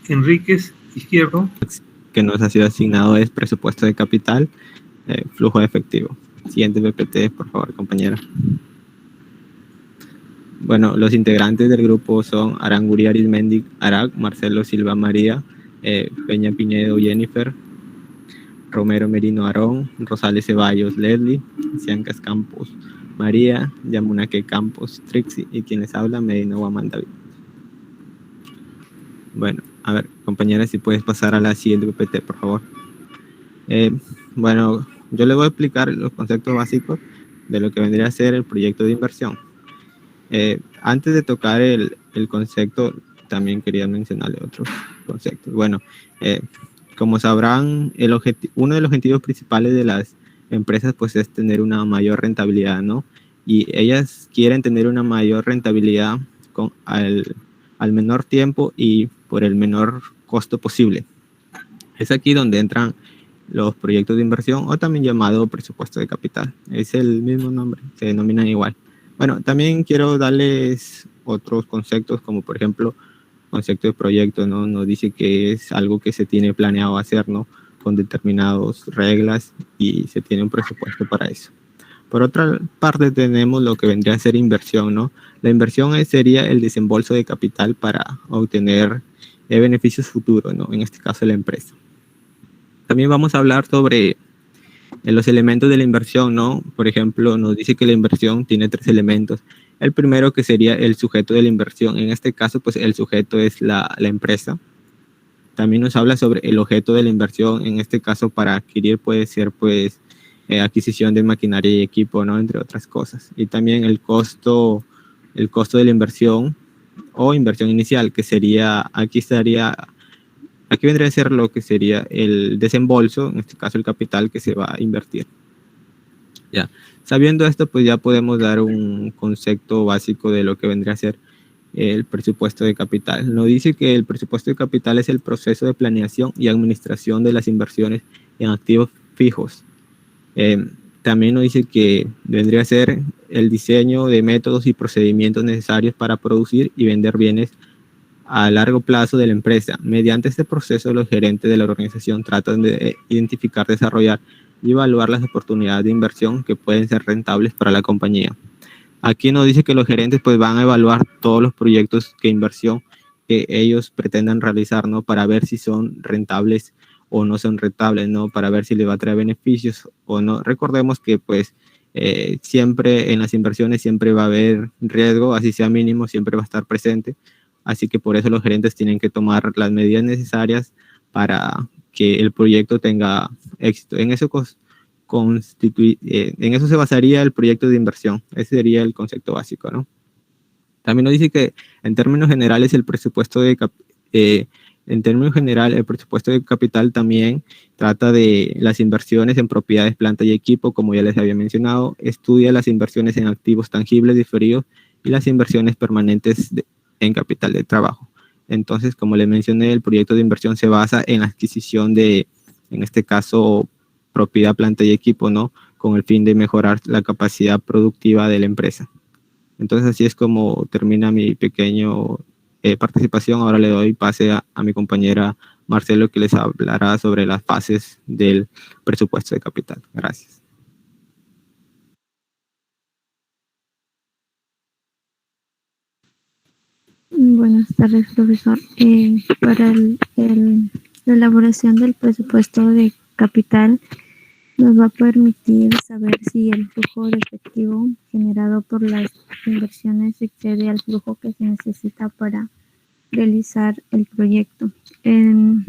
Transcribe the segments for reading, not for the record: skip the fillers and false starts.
Enríquez, izquierdo. Que nos ha sido asignado es presupuesto de capital, flujo de efectivo. Siguiente PPT, por favor, compañera. Bueno, los integrantes del grupo son Aranguri Arizmendi Arac, Marcelo Silva María, Peña Pinedo Jennifer, Romero Merino Aarón, Rosales Ceballos Leslie, Ciancas Campos María, Yamunaque Campos Trixie y quien les habla Medina Guamán David. Bueno, a ver, compañera, si puedes pasar a la siguiente PPT, por favor. Bueno, yo les voy a explicar los conceptos básicos de lo que vendría a ser el proyecto de inversión. Antes de tocar el concepto, también quería mencionarle otros conceptos. Bueno, como sabrán, uno de los objetivos principales de las empresas pues es tener una mayor rentabilidad, ¿no? Y ellas quieren tener una mayor rentabilidad al menor tiempo y por el menor costo posible. Es aquí donde entran los proyectos de inversión o también llamado presupuesto de capital. Es el mismo nombre, se denominan igual. Bueno, también quiero darles otros conceptos como por ejemplo concepto de proyecto, ¿no? Nos dice que es algo que se tiene planeado hacer, ¿no? Con determinadas reglas y se tiene un presupuesto para eso. Por otra parte tenemos lo que vendría a ser inversión, ¿no? La inversión sería el desembolso de capital para obtener beneficios futuros, ¿no? En este caso la empresa. También vamos a hablar sobre los elementos de la inversión, ¿no? Por ejemplo, nos dice que la inversión tiene 3 elementos. El primero que sería el sujeto de la inversión. En este caso, pues el sujeto es la empresa. También nos habla sobre el objeto de la inversión. En este caso, para adquirir puede ser, pues, adquisición de maquinaria y equipo, ¿no? Entre otras cosas. Y también el costo de la inversión o inversión inicial, que sería, aquí vendría a ser lo que sería el desembolso, en este caso el capital que se va a invertir. Ya, sabiendo esto, pues ya podemos dar un concepto básico de lo que vendría a ser el presupuesto de capital. Nos dice que el presupuesto de capital es el proceso de planeación y administración de las inversiones en activos fijos. También nos dice que vendría a ser el diseño de métodos y procedimientos necesarios para producir y vender bienes a largo plazo de la empresa. Mediante este proceso, los gerentes de la organización tratan de identificar, desarrollar y evaluar las oportunidades de inversión que pueden ser rentables para la compañía. Aquí nos dice que los gerentes pues van a evaluar todos los proyectos de inversión que ellos pretendan realizar, ¿no? Para ver si son rentables o no son rentables, ¿no? Para ver si les va a traer beneficios o no. Recordemos que pues siempre en las inversiones siempre va a haber riesgo, así sea mínimo, siempre va a estar presente. Así que por eso los gerentes tienen que tomar las medidas necesarias para que el proyecto tenga éxito. En eso se basaría el proyecto de inversión. Ese sería el concepto básico, ¿no? También nos dice que en términos generales el presupuesto de capital también trata de las inversiones en propiedades, planta y equipo, como ya les había mencionado. Estudia las inversiones en activos tangibles diferidos y las inversiones permanentes en capital de trabajo. Entonces, como les mencioné, el proyecto de inversión se basa en la adquisición de, en este caso, propiedad, planta y equipo, ¿no? Con el fin de mejorar la capacidad productiva de la empresa. Entonces, así es como termina mi pequeño participación. Ahora le doy pase a mi compañera Marcelo, que les hablará sobre las fases del presupuesto de capital. Gracias. Buenas tardes, profesor. Para la elaboración del presupuesto de capital nos va a permitir saber si el flujo de efectivo generado por las inversiones excede al flujo que se necesita para realizar el proyecto. En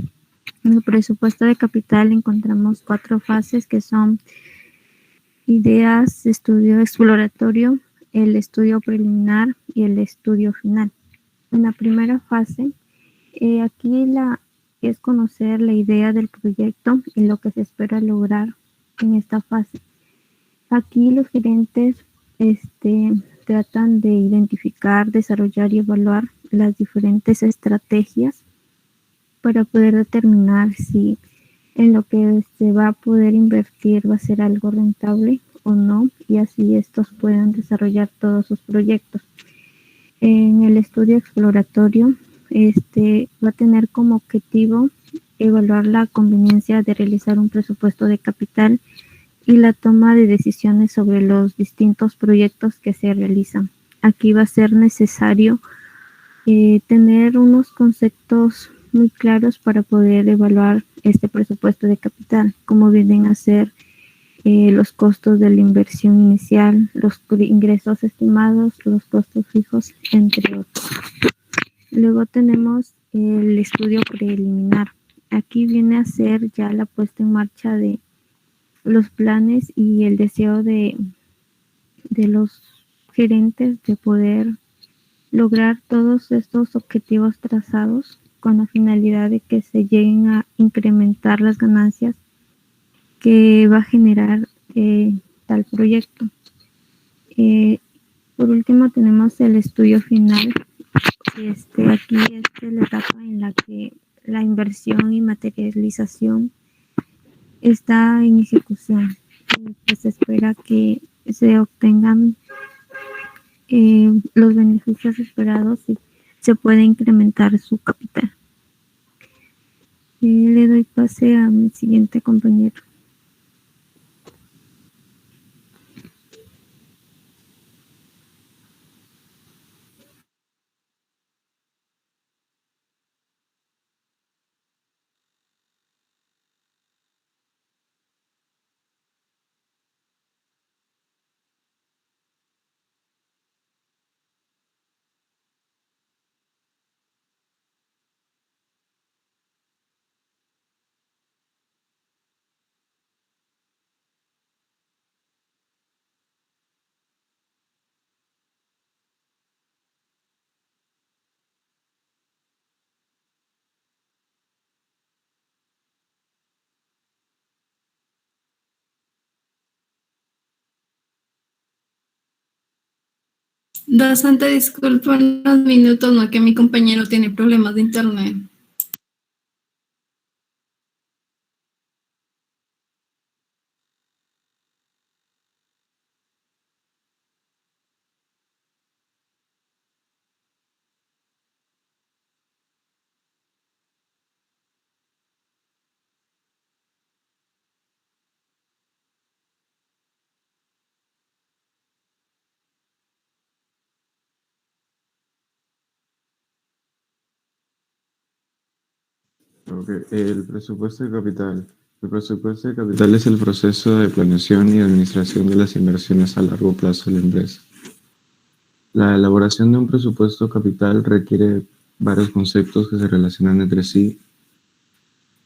el presupuesto de capital encontramos 4 fases que son ideas, estudio exploratorio, el estudio preliminar y el estudio final. En la primera fase, aquí es conocer la idea del proyecto y lo que se espera lograr en esta fase. Aquí los gerentes tratan de identificar, desarrollar y evaluar las diferentes estrategias para poder determinar si en lo que se va a poder invertir va a ser algo rentable o no, y así estos puedan desarrollar todos sus proyectos. En el estudio exploratorio va a tener como objetivo evaluar la conveniencia de realizar un presupuesto de capital y la toma de decisiones sobre los distintos proyectos que se realizan. Aquí va a ser necesario tener unos conceptos muy claros para poder evaluar este presupuesto de capital, como vienen a ser los costos de la inversión inicial, los ingresos estimados, los costos fijos, entre otros. Luego tenemos el estudio preliminar. Aquí viene a ser ya la puesta en marcha de los planes y el deseo de los gerentes de poder lograr todos estos objetivos trazados con la finalidad de que se lleguen a incrementar las ganancias que va a generar tal proyecto. Por último tenemos el estudio final. Aquí es la etapa en la que la inversión y materialización está en ejecución. Pues se espera que se obtengan los beneficios esperados y se puede incrementar su capital. Le doy pase a mi siguiente compañero. Bastante disculpa unos minutos, no que mi compañero tiene problemas de internet. Ok, el presupuesto de capital. El presupuesto de capital es el proceso de planeación y administración de las inversiones a largo plazo de la empresa. La elaboración de un presupuesto capital requiere varios conceptos que se relacionan entre sí.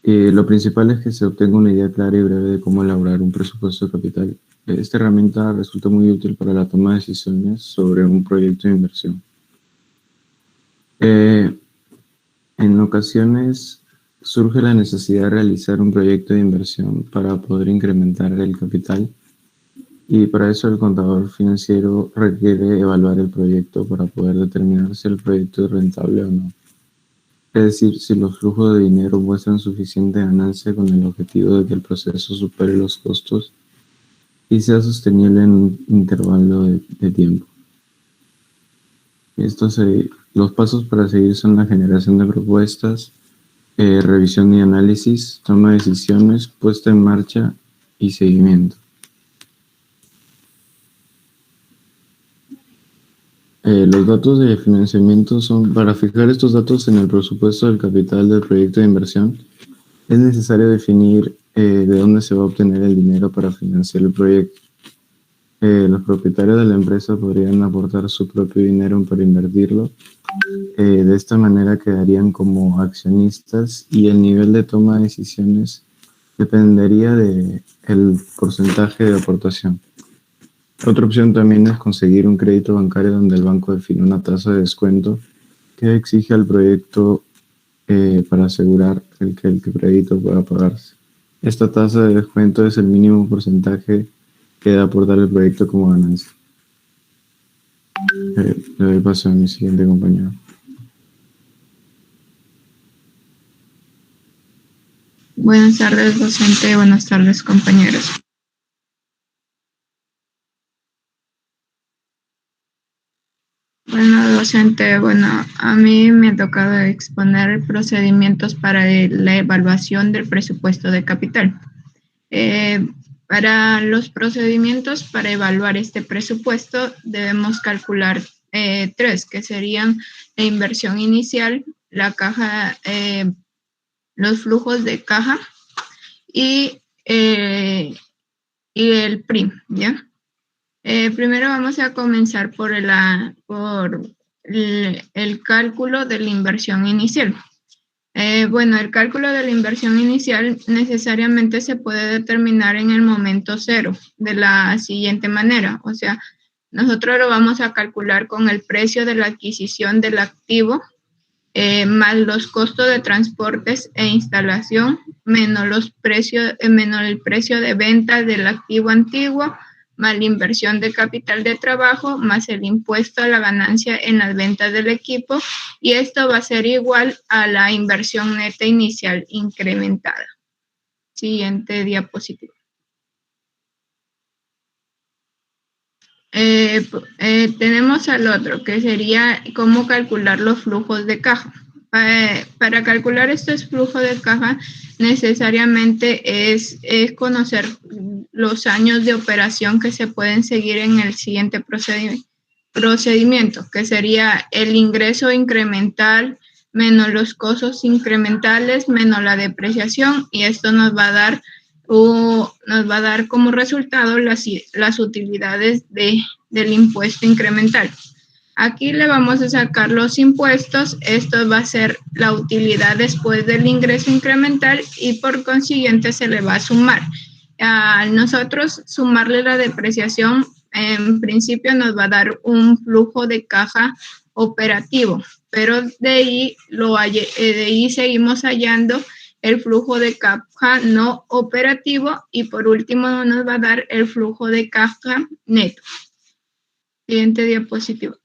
Lo principal es que se obtenga una idea clara y breve de cómo elaborar un presupuesto de capital. Esta herramienta resulta muy útil para la toma de decisiones sobre un proyecto de inversión. En ocasiones surge la necesidad de realizar un proyecto de inversión para poder incrementar el capital y para eso el contador financiero requiere evaluar el proyecto para poder determinar si el proyecto es rentable o no. Es decir, si los flujos de dinero muestran suficiente ganancia con el objetivo de que el proceso supere los costos y sea sostenible en un intervalo de tiempo. Los pasos para seguir son la generación de propuestas, revisión y análisis, toma de decisiones, puesta en marcha y seguimiento. Los datos de financiamiento son, para fijar estos datos en el presupuesto del capital del proyecto de inversión, es necesario definir de dónde se va a obtener el dinero para financiar el proyecto. Los propietarios de la empresa podrían aportar su propio dinero para invertirlo. De esta manera quedarían como accionistas y el nivel de toma de decisiones dependería del porcentaje de aportación. Otra opción también es conseguir un crédito bancario donde el banco define una tasa de descuento que exige al proyecto para asegurar que el crédito pueda pagarse. Esta tasa de descuento es el mínimo porcentaje que debe aportar el proyecto como ganancia. Le doy paso a mi siguiente compañero. Buenas tardes, docente. Buenas tardes, compañeros. Bueno, docente. Bueno, a mí me ha tocado exponer procedimientos para la evaluación del presupuesto de capital. Para los procedimientos para evaluar este presupuesto debemos calcular tres, que serían la inversión inicial, la caja, los flujos de caja y el PRI, ¿ya? Primero vamos a comenzar por el cálculo de la inversión inicial. Bueno, el cálculo de la inversión inicial necesariamente se puede determinar en el momento cero de la siguiente manera. O sea, nosotros lo vamos a calcular con el precio de la adquisición del activo, más los costos de transportes e instalación, menos el precio de venta del activo antiguo, más la inversión de capital de trabajo, más el impuesto a la ganancia en las ventas del equipo, y esto va a ser igual a la inversión neta inicial incrementada. Siguiente diapositiva. Tenemos al otro, que sería cómo calcular los flujos de caja. Para calcular estos flujos de caja, necesariamente es conocer los años de operación que se pueden seguir en el siguiente procedimiento, que sería el ingreso incremental menos los costos incrementales menos la depreciación, y esto nos va a dar como resultado las utilidades del impuesto incremental. Aquí le vamos a sacar los impuestos. Esto va a ser la utilidad después del ingreso incremental y por consiguiente se le va a sumar. A nosotros sumarle la depreciación, en principio nos va a dar un flujo de caja operativo, pero de ahí seguimos hallando el flujo de caja no operativo y por último nos va a dar el flujo de caja neto. Siguiente diapositiva.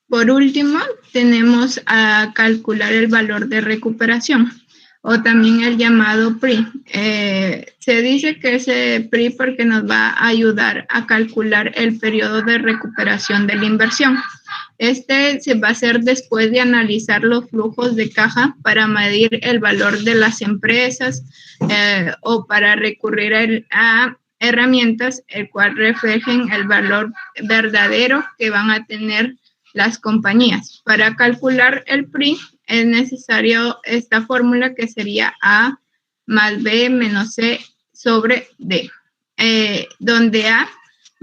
Por último, tenemos a calcular el valor de recuperación, o también el llamado PRI. Se dice que ese PRI porque nos va a ayudar a calcular el periodo de recuperación de la inversión. Este se va a hacer después de analizar los flujos de caja para medir el valor de las empresas o para recurrir a herramientas el cual reflejen el valor verdadero que van a tener las compañías. Para calcular el PRI es necesario esta fórmula que sería A más B menos C sobre D, donde A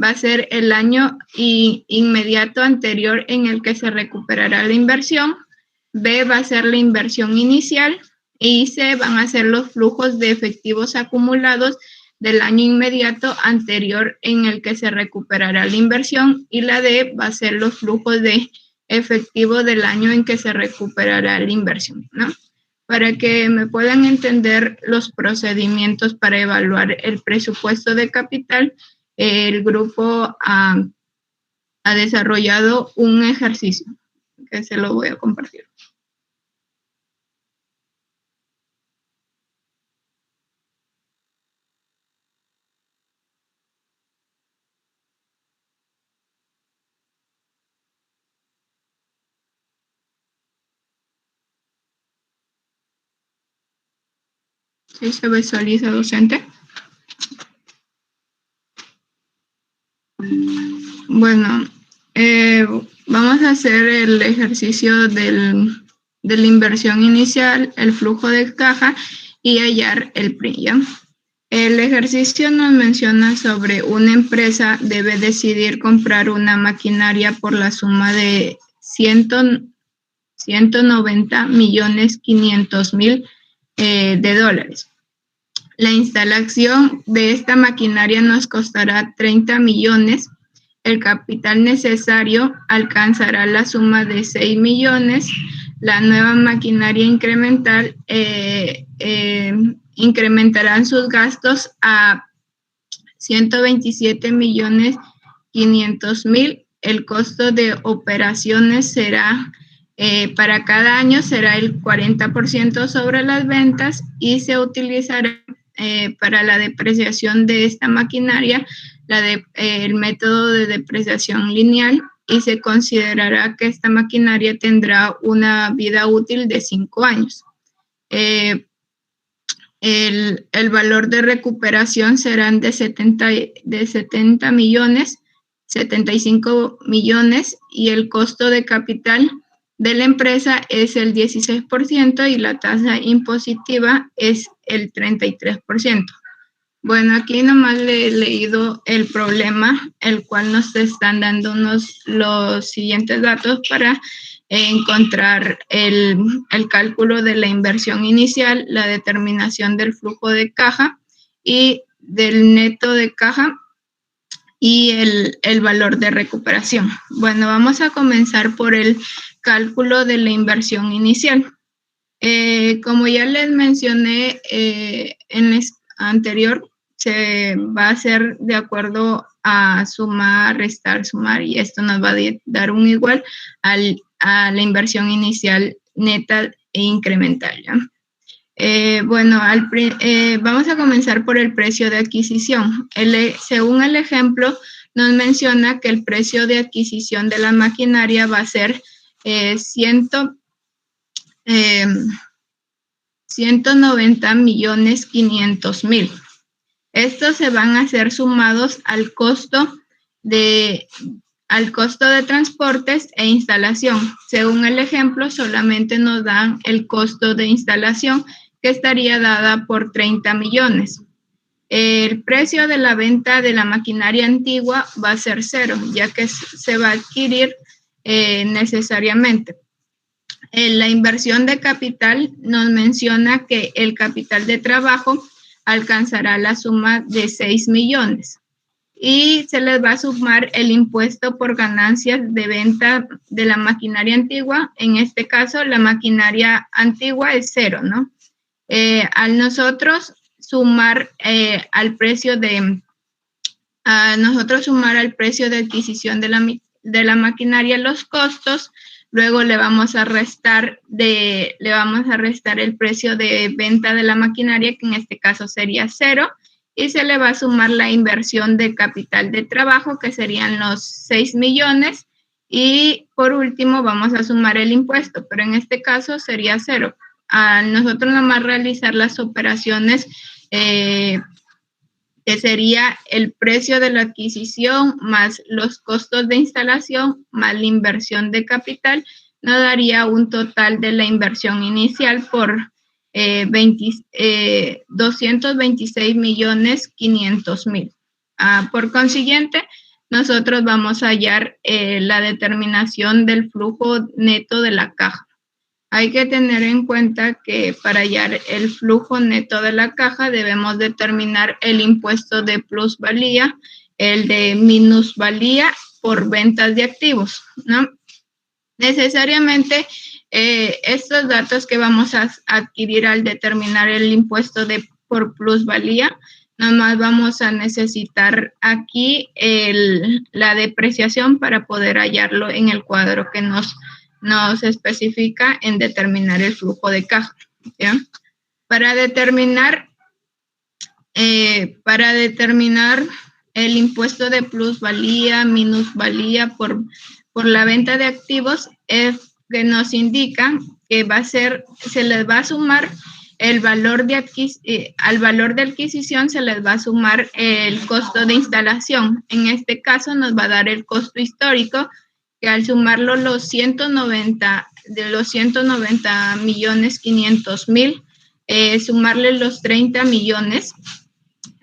va a ser el año inmediato anterior en el que se recuperará la inversión, B va a ser la inversión inicial y C van a ser los flujos de efectivos acumulados del año inmediato anterior en el que se recuperará la inversión, y la D va a ser los flujos de efectivo del año en que se recuperará la inversión, ¿no? Para que me puedan entender los procedimientos para evaluar el presupuesto de capital, el grupo ha desarrollado un ejercicio que se lo voy a compartir. ¿Sí se visualiza, docente? Bueno, vamos a hacer el ejercicio de la inversión inicial, el flujo de caja y hallar el PRI, ¿ya? El ejercicio nos menciona sobre una empresa debe decidir comprar una maquinaria por la suma de 190.500.000 de dólares. La instalación de esta maquinaria nos costará 30 millones. El capital necesario alcanzará la suma de 6 millones. La nueva maquinaria incremental incrementarán sus gastos a 127.500.000. El costo de operaciones será para cada año será el 40% sobre las ventas y se utilizará para la depreciación de esta maquinaria el método de depreciación lineal y se considerará que esta maquinaria tendrá una vida útil de 5 años. El valor de recuperación serán de 70 millones, 75 millones, y el costo de capital de la empresa es el 16% y la tasa impositiva es el 33%. Bueno, aquí nomás le he leído el problema, el cual nos están dando los siguientes datos para encontrar el cálculo de la inversión inicial, la determinación del flujo de caja y del neto de caja y el valor de recuperación. Bueno, vamos a comenzar por el cálculo de la inversión inicial. Como ya les mencioné en anterior, se va a hacer de acuerdo a sumar, restar, sumar, y esto nos va a dar un igual a la inversión inicial neta e incremental, ¿ya? Bueno, vamos a comenzar por el precio de adquisición. Según el ejemplo, nos menciona que el precio de adquisición de la maquinaria va a ser 190.500.000. Estos se van a ser sumados al costo de transportes e instalación. Según el ejemplo, solamente nos dan el costo de instalación, que estaría dada por 30 millones. El precio de la venta de la maquinaria antigua va a ser 0, ya que se va a adquirir necesariamente. La inversión de capital nos menciona que el capital de trabajo alcanzará la suma de 6 millones y se les va a sumar el impuesto por ganancias de venta de la maquinaria antigua. En este caso, la maquinaria antigua es 0, ¿no? Al nosotros sumar al precio de adquisición de la maquinaria los costos, luego le vamos a restar el precio de venta de la maquinaria, que en este caso sería 0, y se le va a sumar la inversión de capital de trabajo, que serían los 6 millones, y por último vamos a sumar el impuesto, pero en este caso sería 0. A nosotros nomás realizar las operaciones, que sería el precio de la adquisición más los costos de instalación más la inversión de capital, nos daría un total de la inversión inicial por 226.500.000. Por consiguiente, nosotros vamos a hallar la determinación del flujo neto de la caja. Hay que tener en cuenta que para hallar el flujo neto de la caja debemos determinar el impuesto de plusvalía, el de minusvalía por ventas de activos, ¿no? Necesariamente estos datos que vamos a adquirir al determinar el impuesto por plusvalía, nomás vamos a necesitar aquí la depreciación para poder hallarlo en el cuadro que nos especifica en determinar el flujo de caja, ¿ya? Para determinar el impuesto de plusvalía, minusvalía por la venta de activos, que nos indica que se les va a sumar al valor de adquisición se les va a sumar el costo de instalación. En este caso nos va a dar el costo histórico, que al sumarlo los 190.500.000, sumarle los 30 millones,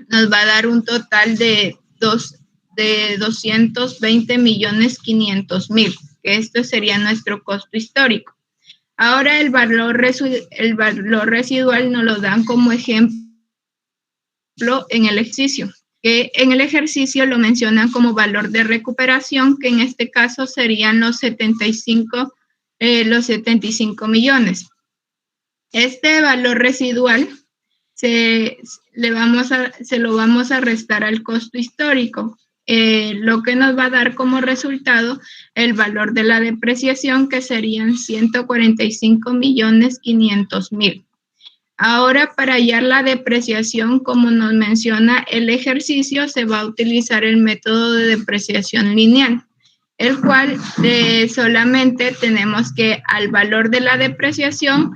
nos va a dar un total de 220.500.000, que esto sería nuestro costo histórico. Ahora el valor residual nos lo dan como ejemplo en el ejercicio, que en el ejercicio lo mencionan como valor de recuperación, que en este caso serían los 75 millones. Este valor residual se lo vamos a restar al costo histórico, lo que nos va a dar como resultado el valor de la depreciación, que serían 145.500.000. Ahora, para hallar la depreciación, como nos menciona el ejercicio, se va a utilizar el método de depreciación lineal. el cual solamente tenemos que al valor de la depreciación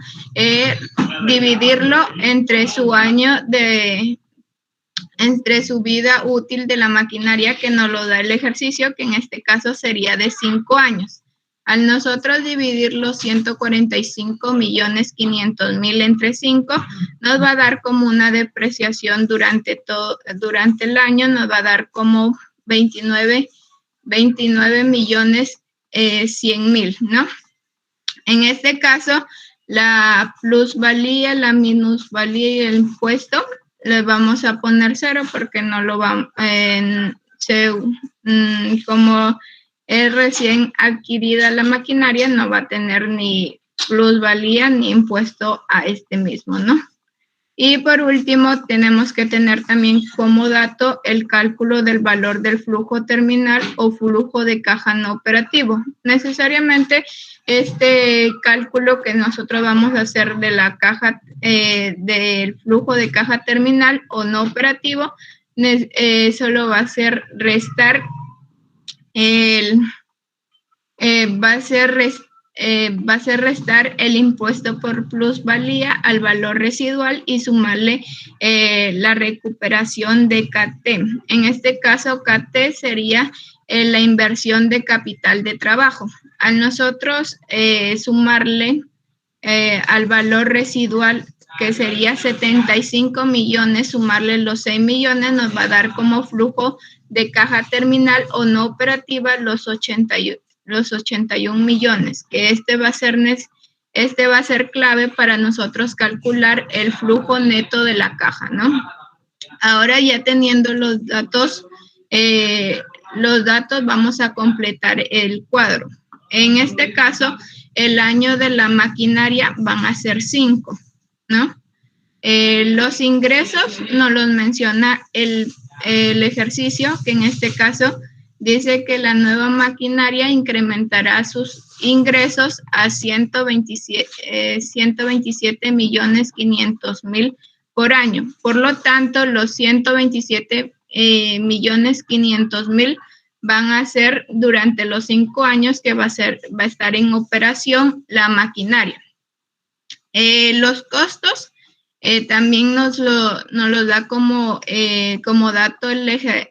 dividirlo entre su entre su vida útil de la maquinaria que nos lo da el ejercicio, que en este caso sería de 5 años. Al nosotros dividir los 145.500.000 entre 5, nos va a dar como una depreciación durante el año, nos va a dar como 29.100.000, ¿no? En este caso, la plusvalía, la minusvalía y el impuesto le vamos a poner 0 porque no lo vamos, como es recién adquirida la maquinaria, no va a tener ni plusvalía ni impuesto a este mismo, ¿no? Y por último, tenemos que tener también como dato el cálculo del valor del flujo terminal o flujo de caja no operativo. Necesariamente, este cálculo que nosotros vamos a hacer de la caja, del flujo de caja terminal o no operativo, solo va a ser restar restar el impuesto por plusvalía al valor residual y sumarle la recuperación de KT. En este caso, KT sería la inversión de capital de trabajo. Al nosotros sumarle al valor residual, que sería 75 millones, sumarle los 6 millones, nos va a dar como flujo de caja terminal o no operativa los 81 millones, que este va a ser clave para nosotros calcular el flujo neto de la caja, ¿no? Ahora ya teniendo los datos vamos a completar el cuadro. En este caso, el año de la maquinaria van a ser 5, ¿no? Los ingresos nos los menciona el ejercicio, que en este caso dice que la nueva maquinaria incrementará sus ingresos a 127.500.000 por año. Por lo tanto, los 127.500.000 van a ser durante los 5 años que va a estar en operación la maquinaria. Los costos también nos lo da como dato el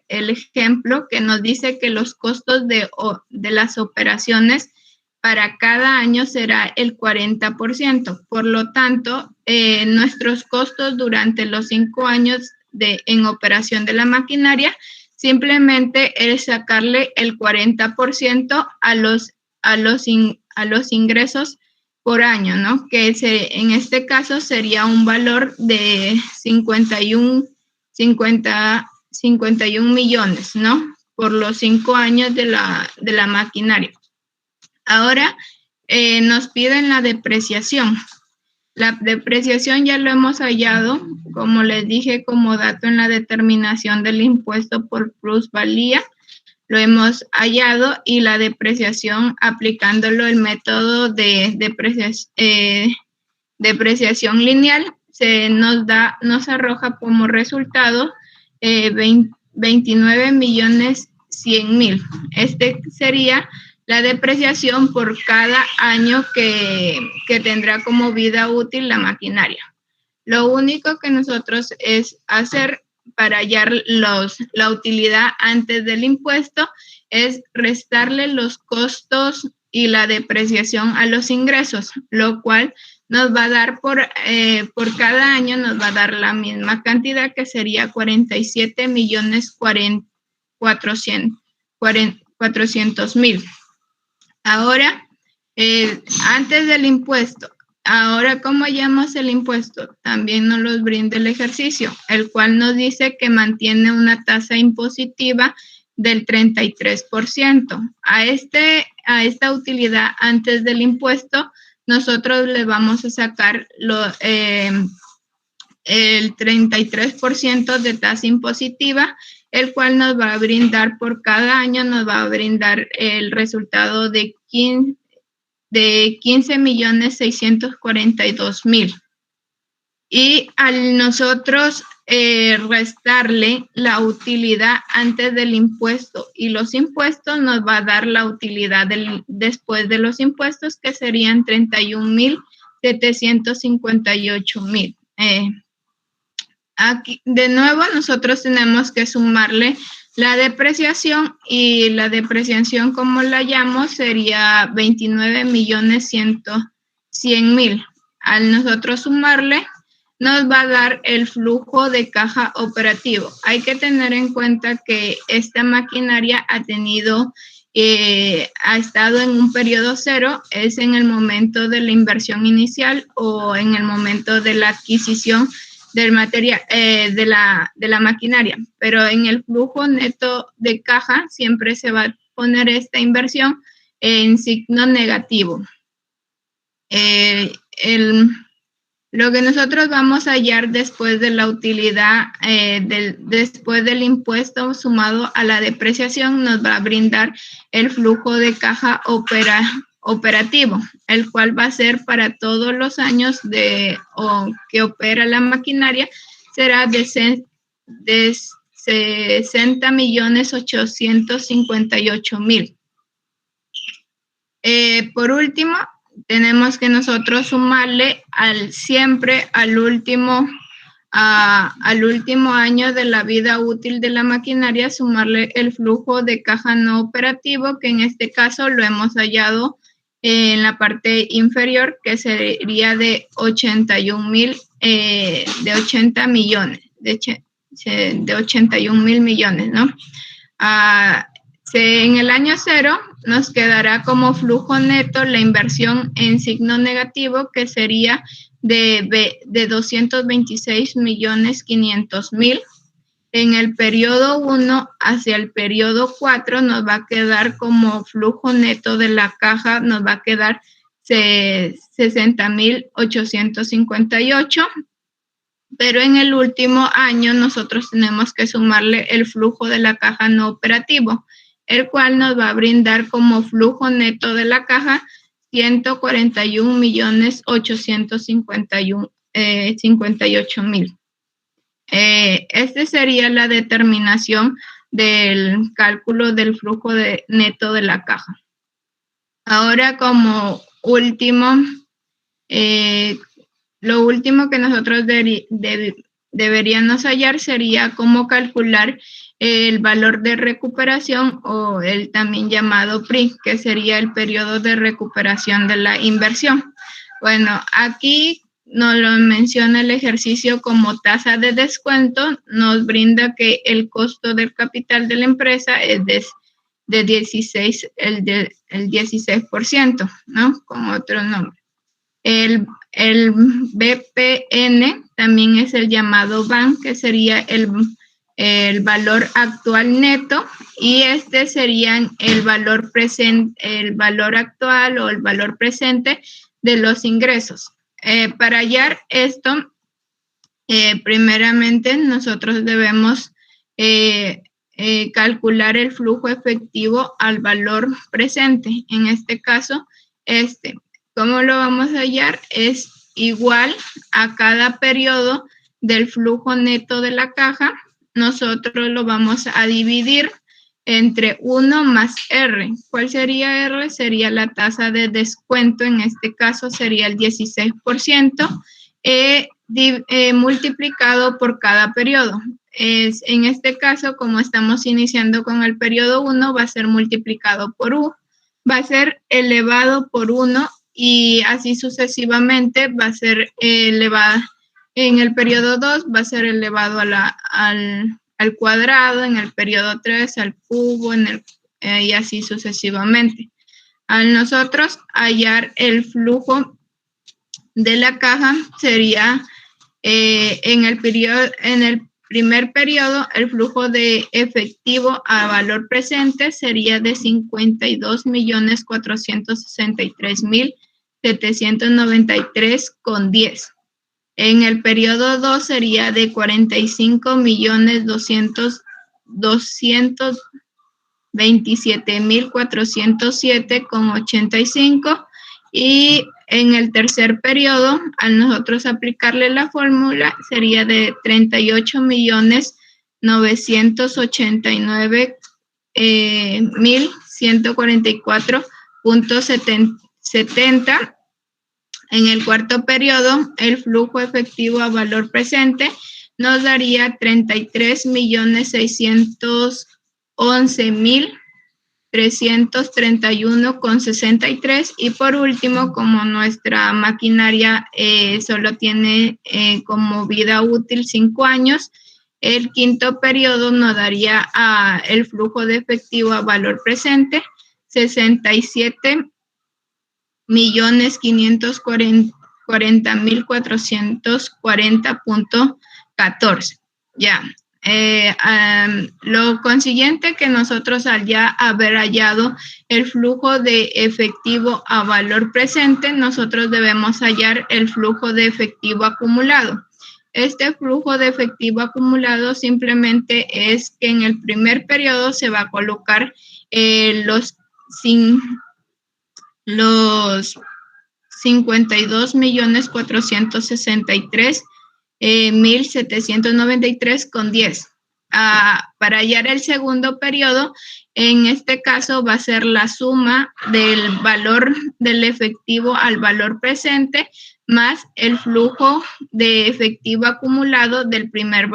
ejemplo, que nos dice que los costos de las operaciones para cada año será el 40%. Por lo tanto, nuestros costos durante los 5 años en operación de la maquinaria simplemente es sacarle el 40% a los ingresos por año, ¿no? Que en este caso sería un valor de 51 millones, ¿no? Por los 5 años de la maquinaria. Ahora nos piden la depreciación. La depreciación ya lo hemos hallado, como les dije, como dato en la determinación del impuesto por plusvalía. Lo hemos hallado, y la depreciación aplicándolo el método de depreciación lineal nos arroja como resultado 29.100.000. Este sería la depreciación por cada año que tendrá como vida útil la maquinaria. Lo único que nosotros es hacer para hallar la utilidad antes del impuesto es restarle los costos y la depreciación a los ingresos, lo cual nos va a dar por cada año nos va a dar la misma cantidad, que sería 47.400.000. Ahora, antes del impuesto, ahora, ¿cómo hallamos el impuesto? También nos los brinda el ejercicio, el cual nos dice que mantiene una tasa impositiva del 33%. A esta utilidad antes del impuesto, nosotros le vamos a sacar el 33% de tasa impositiva, el cual nos va a brindar por cada año, nos va a brindar el resultado de 15.642.000. Y al nosotros restarle la utilidad antes del impuesto, y los impuestos nos va a dar la utilidad después de los impuestos, que serían 31,758,000. Aquí de nuevo nosotros tenemos que sumarle la depreciación, y la depreciación, como la llamo, sería 29,100,000. Al nosotros sumarle, nos va a dar el flujo de caja operativo. Hay que tener en cuenta que esta maquinaria ha estado en un periodo cero, es en el momento de la inversión inicial o en el momento de la adquisición del material, de la maquinaria, pero en el flujo neto de caja siempre se va a poner esta inversión en signo negativo. Lo que nosotros vamos a hallar después de la utilidad, después del impuesto sumado a la depreciación, nos va a brindar el flujo de caja operativo, el cual va a ser para todos los años que opera la maquinaria, será de 60,858,000. Por último, tenemos que nosotros sumarle al último año de la vida útil de la maquinaria, sumarle el flujo de caja no operativo, que en este caso lo hemos hallado en la parte inferior, que sería de 81,000, de 80 millones, de 81,000 millones, ¿no? En el año cero nos quedará como flujo neto la inversión en signo negativo, que sería de 226,500,000. En el periodo 1 hacia el periodo 4 nos va a quedar como flujo neto de la caja, nos va a quedar 60,858. Pero en el último año nosotros tenemos que sumarle el flujo de la caja no operativo, el cual nos va a brindar como flujo neto de la caja 141,858,000. Esta sería la determinación del cálculo del flujo neto de la caja. Ahora, como último, lo último que nosotros deberíamos hallar sería cómo calcular el valor de recuperación, o el también llamado PRI, que sería el periodo de recuperación de la inversión. Bueno, aquí nos lo menciona el ejercicio como tasa de descuento, nos brinda que el costo del capital de la empresa es de 16%, ¿no? Con otro nombre. El BPN también es el llamado BAN, que sería el valor actual neto, y este sería el valor actual o el valor presente de los ingresos. Para hallar esto, primeramente nosotros debemos calcular el flujo efectivo al valor presente. En este caso, ¿cómo lo vamos a hallar? Es igual a cada periodo del flujo neto de la caja. Nosotros lo vamos a dividir entre 1 más R. ¿Cuál sería R? Sería la tasa de descuento, en este caso sería el 16%, multiplicado por cada periodo. En este caso, como estamos iniciando con el periodo 1, va a ser multiplicado por U, va a ser elevado por 1, y así sucesivamente va a ser elevada. En el periodo 2 va a ser elevado al cuadrado, en el periodo 3 al cubo, y así sucesivamente. Al nosotros hallar el flujo de la caja, sería en el primer periodo, el flujo de efectivo a valor presente sería de 52,463,793,10. En el periodo 2 sería de 45,227,407,85. Y en el tercer periodo, al nosotros aplicarle la fórmula, sería de 38.989.144.70. En el cuarto periodo, el flujo efectivo a valor presente nos daría 33.611.331.63. Y por último, como nuestra maquinaria solo tiene como vida útil 5 años, el quinto periodo nos daría el flujo de efectivo a valor presente 67.540.440.14. Ya. Lo consiguiente que nosotros al ya haber hallado el flujo de efectivo a valor presente, nosotros debemos hallar el flujo de efectivo acumulado. Este flujo de efectivo acumulado simplemente es que en el primer periodo se va a colocar los 52.463.793.10. Para hallar el segundo periodo, en este caso va a ser la suma del valor del efectivo al valor presente más el flujo de efectivo acumulado del primer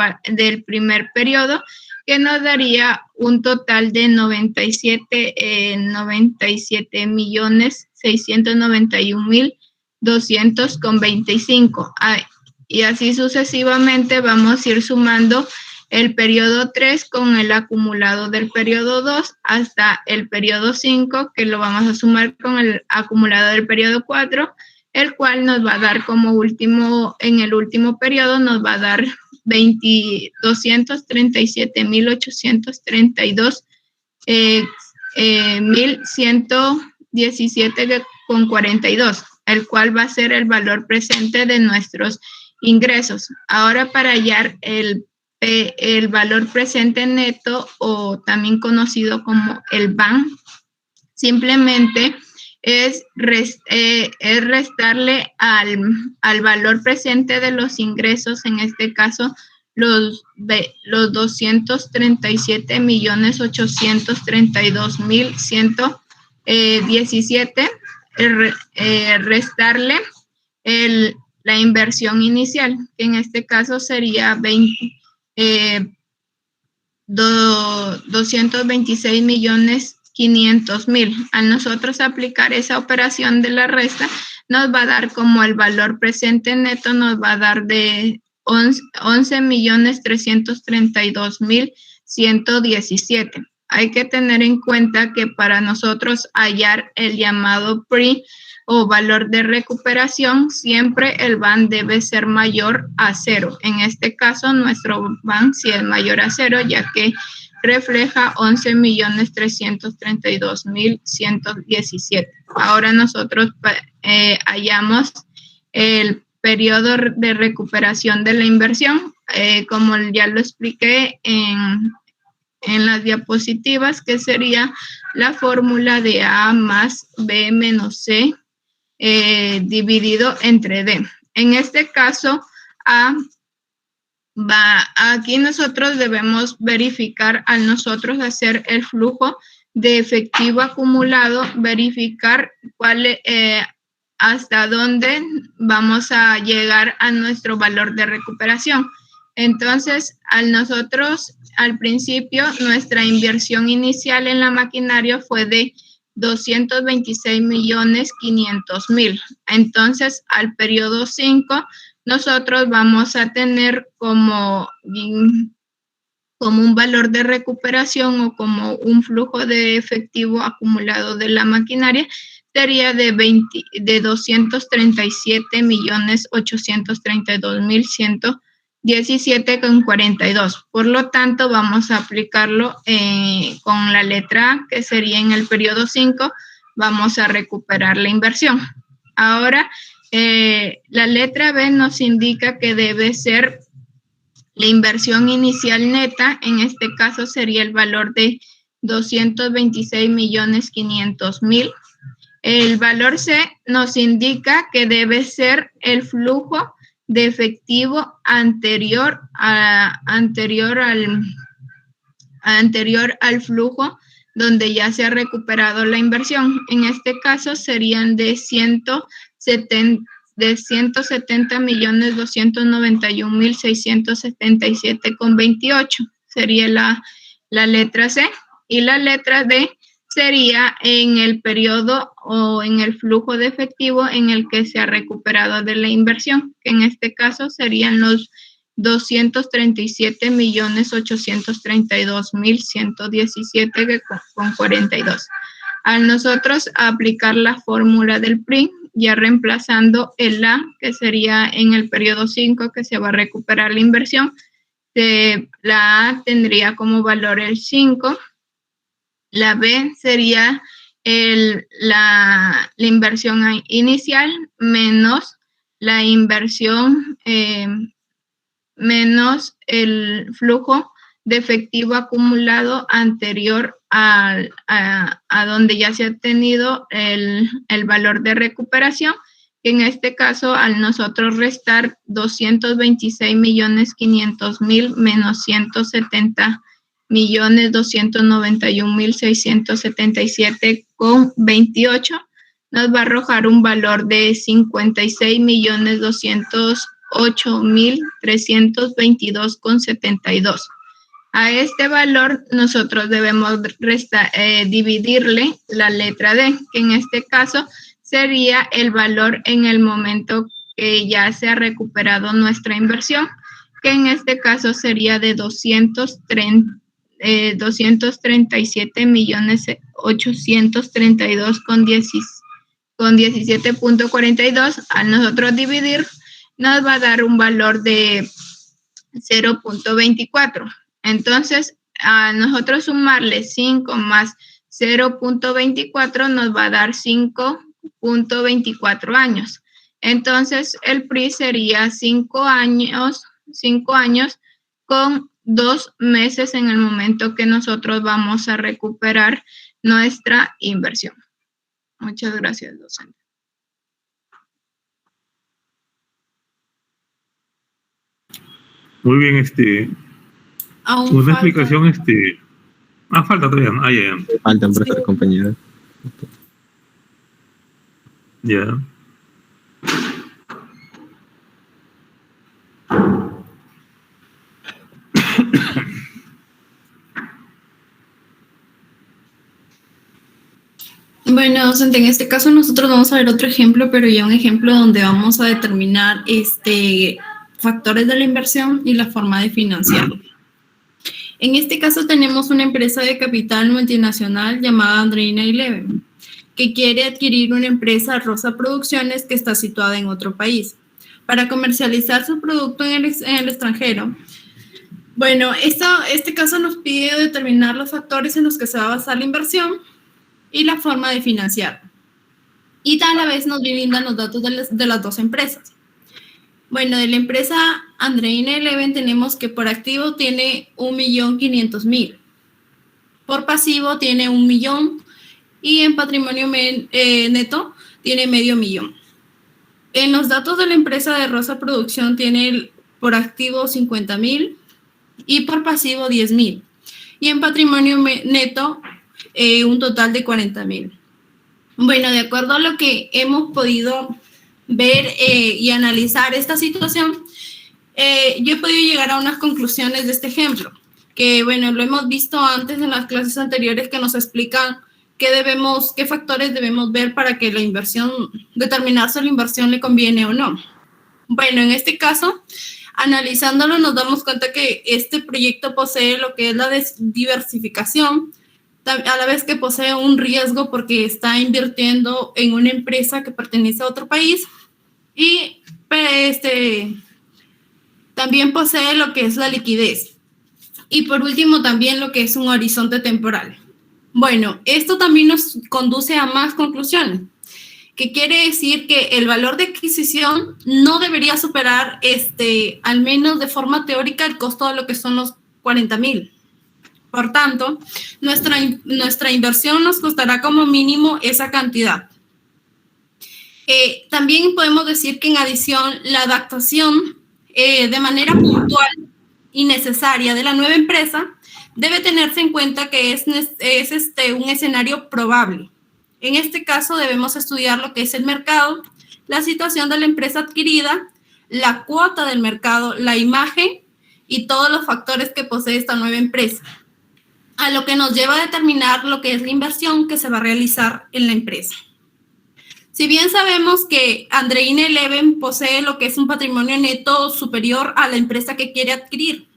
periodo, que nos daría un total de 97.691.200.25. Y así sucesivamente vamos a ir sumando el periodo 3 con el acumulado del periodo 2 hasta el periodo 5, que lo vamos a sumar con el acumulado del periodo 4, el cual nos va a dar como último, en el último periodo nos va a dar 237.832.117,42, el cual va a ser el valor presente de nuestros ingresos. Ahora, para hallar el valor presente neto, o también conocido como el VAN, simplemente es restarle al valor presente de los ingresos, en este caso los 237.832.117, restarle la inversión inicial, que en este caso sería 226.500.000. Al nosotros aplicar esa operación de la resta, nos va a dar como el valor presente neto, nos va a dar de 11.332.117. Hay que tener en cuenta que para nosotros hallar el llamado PRI o valor de recuperación, siempre el VAN debe ser mayor a 0. En este caso, nuestro VAN sí es mayor a 0, ya que refleja 11.332.117. Ahora nosotros hallamos el periodo de recuperación de la inversión, como ya lo expliqué en las diapositivas, que sería la fórmula de A más B menos C dividido entre D. En este caso, aquí nosotros debemos verificar, al nosotros hacer el flujo de efectivo acumulado, verificar hasta dónde vamos a llegar a nuestro valor de recuperación. Entonces, al principio, nuestra inversión inicial en la maquinaria fue de 226.500.000. Entonces, al periodo 5, nosotros vamos a tener como un valor de recuperación o como un flujo de efectivo acumulado de la maquinaria, sería de 227.832.117,42. Por lo tanto, vamos a aplicarlo con la letra A, que sería en el periodo 5, vamos a recuperar la inversión. Ahora, la letra B nos indica que debe ser la inversión inicial neta, en este caso sería el valor de 226.500.000. El valor C nos indica que debe ser el flujo de efectivo anterior al flujo donde ya se ha recuperado la inversión. En este caso serían de 170.291.677,28. Sería la letra C. Y la letra D sería en el periodo o en el flujo de efectivo en el que se ha recuperado de la inversión, que en este caso serían los 237.832.117,42. Al nosotros aplicar la fórmula del PRI, ya reemplazando el A, que sería en el periodo 5 que se va a recuperar la inversión, la A tendría como valor el 5, la B sería la inversión inicial menos la inversión menos el flujo de efectivo acumulado anterior a donde ya se ha tenido el valor de recuperación, que en este caso al nosotros restar 226.500.000 menos 170.291.677,28 nos va a arrojar un valor de 56.208.322,72. A este valor nosotros debemos dividirle la letra D, que en este caso sería el valor en el momento que ya se ha recuperado nuestra inversión, que en este caso sería de 237.832,17.42. Al nosotros dividir, nos va a dar un valor de 0.24. Entonces, a nosotros sumarle 5 más 0.24 nos va a dar 5.24 años. Entonces, el PRI sería 5 años con 2 meses en el momento que nosotros vamos a recuperar nuestra inversión. Muchas gracias, docente. Muy bien, Aún una falta. explicación, falta todavía, ¿no? Ya. Faltan, profesor, compañeros. Ya. Bueno, docente, en este caso nosotros vamos a ver otro ejemplo, pero ya un ejemplo donde vamos a determinar factores de la inversión y la forma de financiarlo. En este caso tenemos una empresa de capital multinacional llamada Andreina Eleven, que quiere adquirir una empresa Rosa Producciones que está situada en otro país para comercializar su producto en el extranjero. Bueno, este caso nos pide determinar los factores en los que se va a basar la inversión y la forma de financiar. Y a la vez nos brindan los datos de las dos empresas. Bueno, de la empresa Andreina Eleven tenemos que por activo tiene 1.500.000. Por pasivo tiene 1 millón y en patrimonio neto tiene medio millón. En los datos de la empresa de Rosa Producción tiene por activo 50.000 y por pasivo 10.000. Y en patrimonio neto un total de 40.000. Bueno, de acuerdo a lo que hemos podido ver y analizar esta situación, yo he podido llegar a unas conclusiones de este ejemplo, que bueno, lo hemos visto antes en las clases anteriores que nos explican qué factores debemos ver para que la inversión, determinar si la inversión le conviene o no. Bueno, en este caso, analizándolo nos damos cuenta que este proyecto posee lo que es la diversificación, a la vez que posee un riesgo porque está invirtiendo en una empresa que pertenece a otro país y también posee lo que es la liquidez. Y por último también lo que es un horizonte temporal. Bueno, esto también nos conduce a más conclusiones, que quiere decir que el valor de adquisición no debería superar, al menos de forma teórica, el costo de lo que son los 40.000. Por tanto, nuestra inversión nos costará como mínimo esa cantidad. También podemos decir que en adición, la adaptación de manera puntual y necesaria de la nueva empresa debe tenerse en cuenta que es un escenario probable. En este caso debemos estudiar lo que es el mercado, la situación de la empresa adquirida, la cuota del mercado, la imagen y todos los factores que posee esta nueva empresa, a lo que nos lleva a determinar lo que es la inversión que se va a realizar en la empresa. Si bien sabemos que Andreina Eleven posee lo que es un patrimonio neto superior a la empresa que quiere adquirir,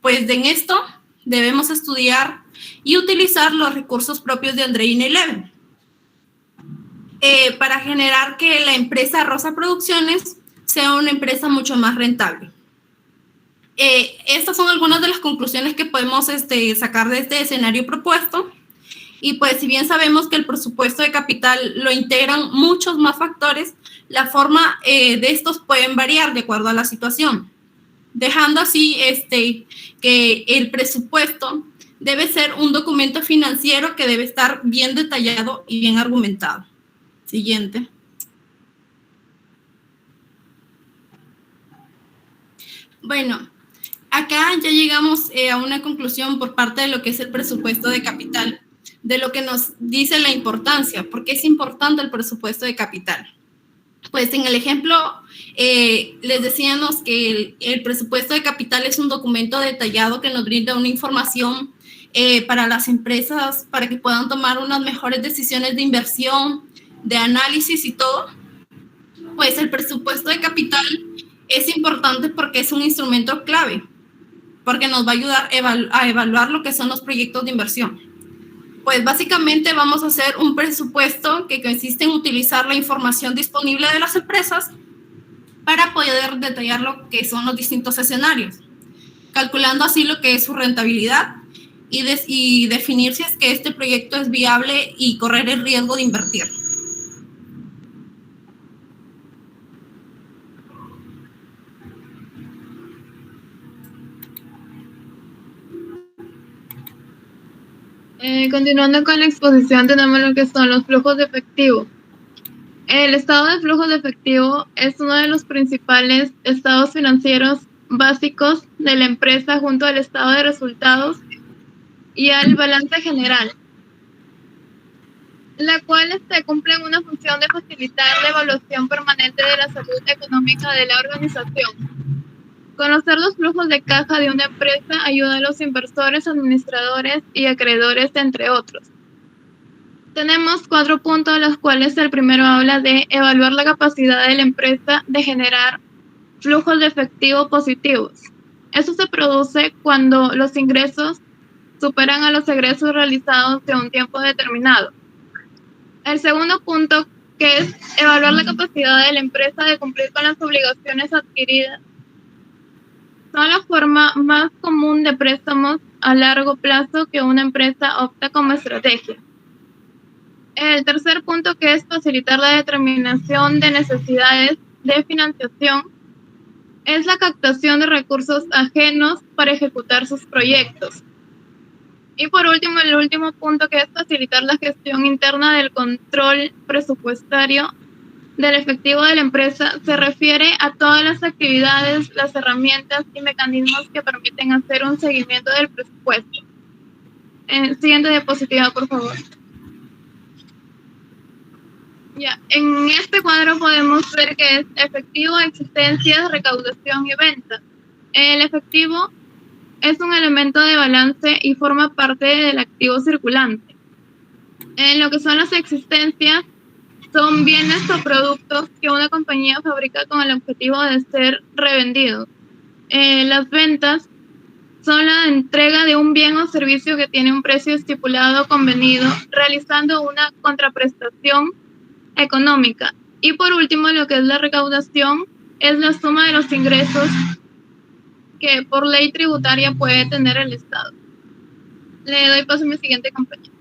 pues en esto debemos estudiar y utilizar los recursos propios de Andreina Eleven para generar que la empresa Rosa Producciones sea una empresa mucho más rentable. Estas son algunas de las conclusiones que podemos sacar de este escenario propuesto. Y pues si bien sabemos que el presupuesto de capital lo integran muchos más factores, la forma de estos pueden variar de acuerdo a la situación, dejando así que el presupuesto debe ser un documento financiero que debe estar bien detallado y bien argumentado. Siguiente. Bueno, acá ya llegamos a una conclusión por parte de lo que es el presupuesto de capital, de lo que nos dice la importancia, porque es importante el presupuesto de capital. Pues en el ejemplo les decíamos que el presupuesto de capital es un documento detallado que nos brinda una información para las empresas, para que puedan tomar unas mejores decisiones de inversión, de análisis y todo. Pues el presupuesto de capital es importante porque es un instrumento clave, porque nos va a ayudar a evaluar lo que son los proyectos de inversión. Pues básicamente vamos a hacer un presupuesto que consiste en utilizar la información disponible de las empresas para poder detallar lo que son los distintos escenarios, calculando así lo que es su rentabilidad y definir si es que este proyecto es viable y correr el riesgo de invertir. Continuando con la exposición, tenemos lo que son los flujos de efectivo. El estado de flujos de efectivo es uno de los principales estados financieros básicos de la empresa junto al estado de resultados y al balance general, la cual cumple una función de facilitar la evaluación permanente de la salud económica de la organización. Conocer los flujos de caja de una empresa ayuda a los inversores, administradores y acreedores, entre otros. Tenemos 4 puntos, los cuales el primero habla de evaluar la capacidad de la empresa de generar flujos de efectivo positivos. Eso se produce cuando los ingresos superan a los egresos realizados de un tiempo determinado. El segundo punto, que es evaluar la capacidad de la empresa de cumplir con las obligaciones adquiridas, son la forma más común de préstamos a largo plazo que una empresa opta como estrategia. El tercer punto, que es facilitar la determinación de necesidades de financiación, es la captación de recursos ajenos para ejecutar sus proyectos. Y por último, el último punto, que es facilitar la gestión interna del control presupuestario del efectivo de la empresa, se refiere a todas las actividades, las herramientas y mecanismos que permiten hacer un seguimiento del presupuesto. Siguiente diapositiva, por favor. Ya, en este cuadro podemos ver que es efectivo, existencias, recaudación y venta. El efectivo es un elemento de balance y forma parte del activo circulante. En lo que son las existencias, son bienes o productos que una compañía fabrica con el objetivo de ser revendidos. Las ventas son la entrega de un bien o servicio que tiene un precio estipulado o convenido, realizando una contraprestación económica. Y por último, lo que es la recaudación es la suma de los ingresos que por ley tributaria puede tener el Estado. Le doy paso a mi siguiente compañero.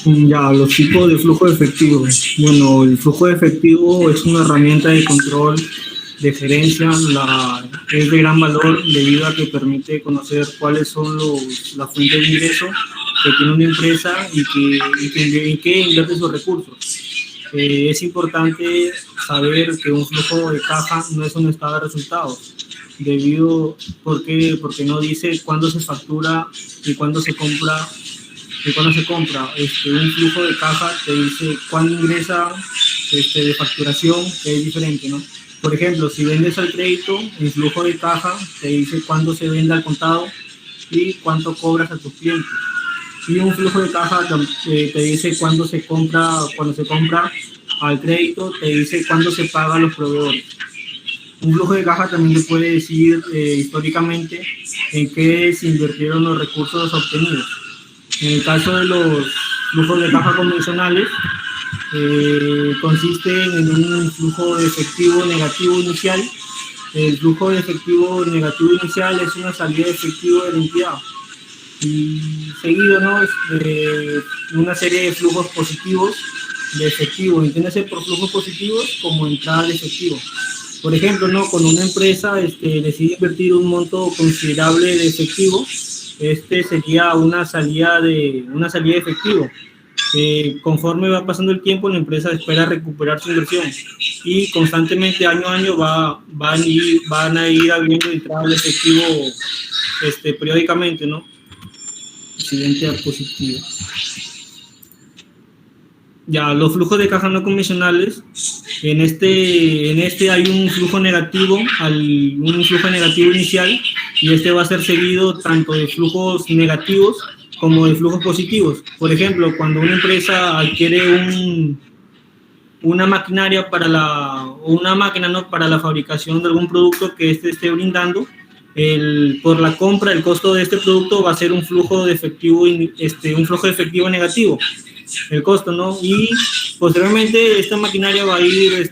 Ya, los tipos de flujo de efectivo. Bueno, el flujo de efectivo es una herramienta de control de gerencia, es de gran valor debido a que permite conocer cuáles son las fuentes de ingreso que tiene una empresa y que invierte sus recursos. Es importante saber que un flujo de caja no es un estado de resultados, porque no dice cuándo se factura y cuándo se compra. Un flujo de caja te dice cuándo ingresa de facturación, que es diferente, ¿no? Por ejemplo, si vendes al crédito, el flujo de caja te dice cuándo se vende al contado y cuánto cobras a tus clientes. Y un flujo de caja te dice cuándo se compra al crédito, te dice cuándo se paga a los proveedores. Un flujo de caja también te puede decir históricamente en qué se invirtieron los recursos obtenidos. En el caso de los flujos de caja convencionales, consisten en un flujo de efectivo negativo inicial. El flujo de efectivo negativo inicial es una salida de efectivo de la entidad y seguido, ¿no?, de una serie de flujos positivos de efectivo. Entiéndase por flujos positivos como entrada de efectivo. Por ejemplo, ¿no?, cuando una empresa decide invertir un monto considerable de efectivo, sería una salida de efectivo. Conforme va pasando el tiempo, la empresa espera recuperar su inversión y constantemente, año a año, van a ir habiendo entradas de efectivo periódicamente, ¿no? Siguiente diapositiva. Ya, los flujos de caja no convencionales, en este hay un flujo negativo inicial, y va a ser seguido tanto de flujos negativos como de flujos positivos. Por ejemplo, cuando una empresa adquiere una maquinaria para la fabricación de algún producto que esté brindando, por la compra, el costo de este producto va a ser un flujo de efectivo negativo, el costo, ¿no? Y posteriormente esta maquinaria va a ir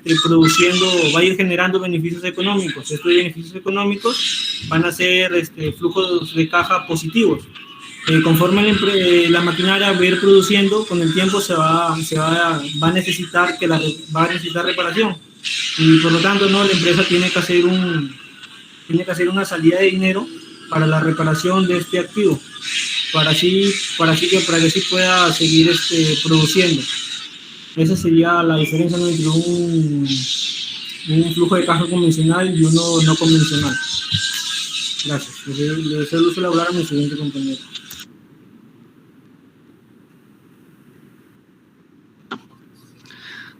generando beneficios económicos. Estos beneficios económicos van a ser flujos de caja positivos. Conforme la maquinaria va a ir produciendo, con el tiempo va a necesitar reparación, y por lo tanto, ¿no?, la empresa tiene que hacer una salida de dinero para la reparación de este activo, para que pueda seguir produciendo. Esa sería la diferencia, ¿no?, entre un flujo de caja convencional y uno no convencional. Gracias. Le deseo el uso de hablar a mi siguiente compañero.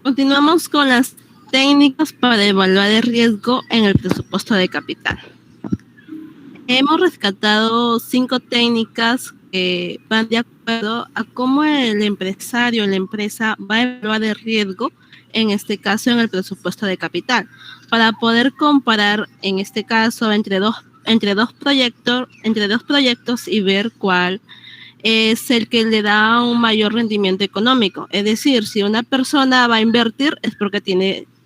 Continuamos con las técnicas para evaluar el riesgo en el presupuesto de capital. Hemos rescatado 5 técnicas que van de acuerdo a cómo el empresario, la empresa va a evaluar el riesgo, en este caso en el presupuesto de capital, para poder comparar, en este caso, entre dos proyectos y ver cuál es el que le da un mayor rendimiento económico. Es decir, si una persona va a invertir es porque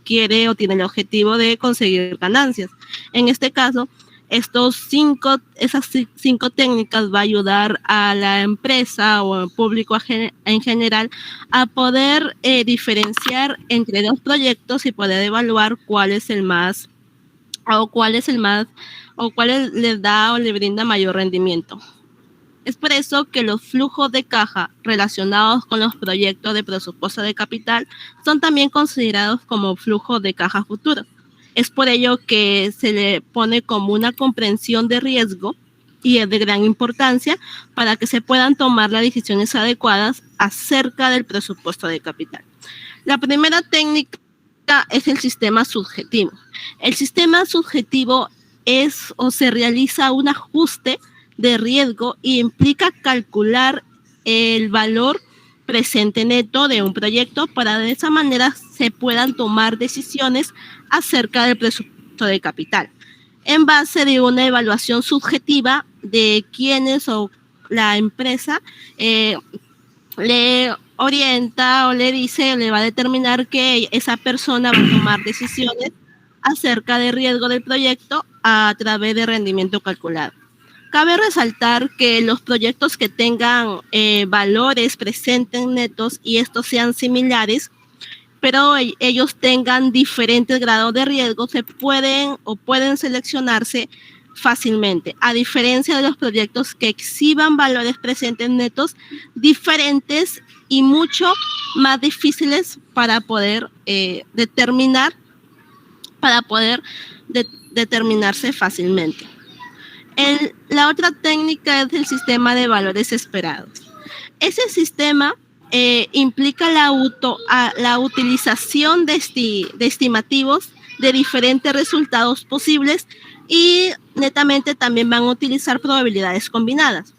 quiere o tiene el objetivo de conseguir ganancias. En este caso, esas 5 técnicas va a ayudar a la empresa o al público en general a poder diferenciar entre dos proyectos y poder evaluar cuál les da o le brinda mayor rendimiento. Es por eso que los flujos de caja relacionados con los proyectos de presupuesto de capital son también considerados como flujos de caja futuros. Es por ello que se le pone como una comprensión de riesgo y es de gran importancia para que se puedan tomar las decisiones adecuadas acerca del presupuesto de capital. La primera técnica es el sistema subjetivo. El sistema subjetivo se realiza un ajuste de riesgo y implica calcular el valor presente neto de un proyecto para de esa manera se puedan tomar decisiones acerca del presupuesto de capital en base de una evaluación subjetiva de quienes o la empresa le orienta o le dice, le va a determinar que esa persona va a tomar decisiones acerca del riesgo del proyecto a través de rendimiento calculado. Cabe resaltar que los proyectos que tengan valores presentes netos y estos sean similares, pero ellos tengan diferentes grados de riesgo, pueden seleccionarse fácilmente, a diferencia de los proyectos que exhiban valores presentes netos diferentes y mucho más difíciles para poder determinarse fácilmente. La otra técnica es el sistema de valores esperados. Ese sistema implica la utilización de estimativos de diferentes resultados posibles y netamente también van a utilizar probabilidades combinadas,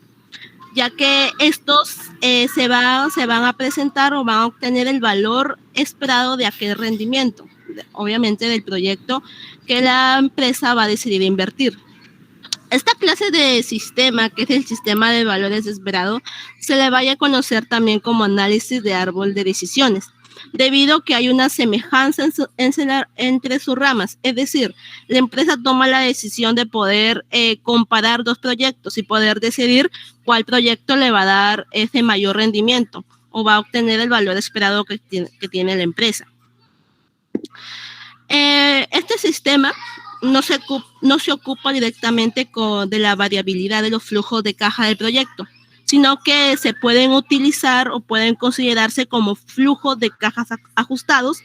ya que estos se van a presentar o van a obtener el valor esperado de aquel rendimiento, obviamente del proyecto que la empresa va a decidir invertir. Esta clase de sistema, que es el sistema de valores esperado, se le vaya a conocer también como análisis de árbol de decisiones, debido a que hay una semejanza entre sus ramas. Es decir, la empresa toma la decisión de poder comparar dos proyectos y poder decidir cuál proyecto le va a dar ese mayor rendimiento o va a obtener el valor esperado que tiene la empresa. Este sistema no se ocupa directamente de la variabilidad de los flujos de caja del proyecto, sino que se pueden utilizar o pueden considerarse como flujos de cajas ajustados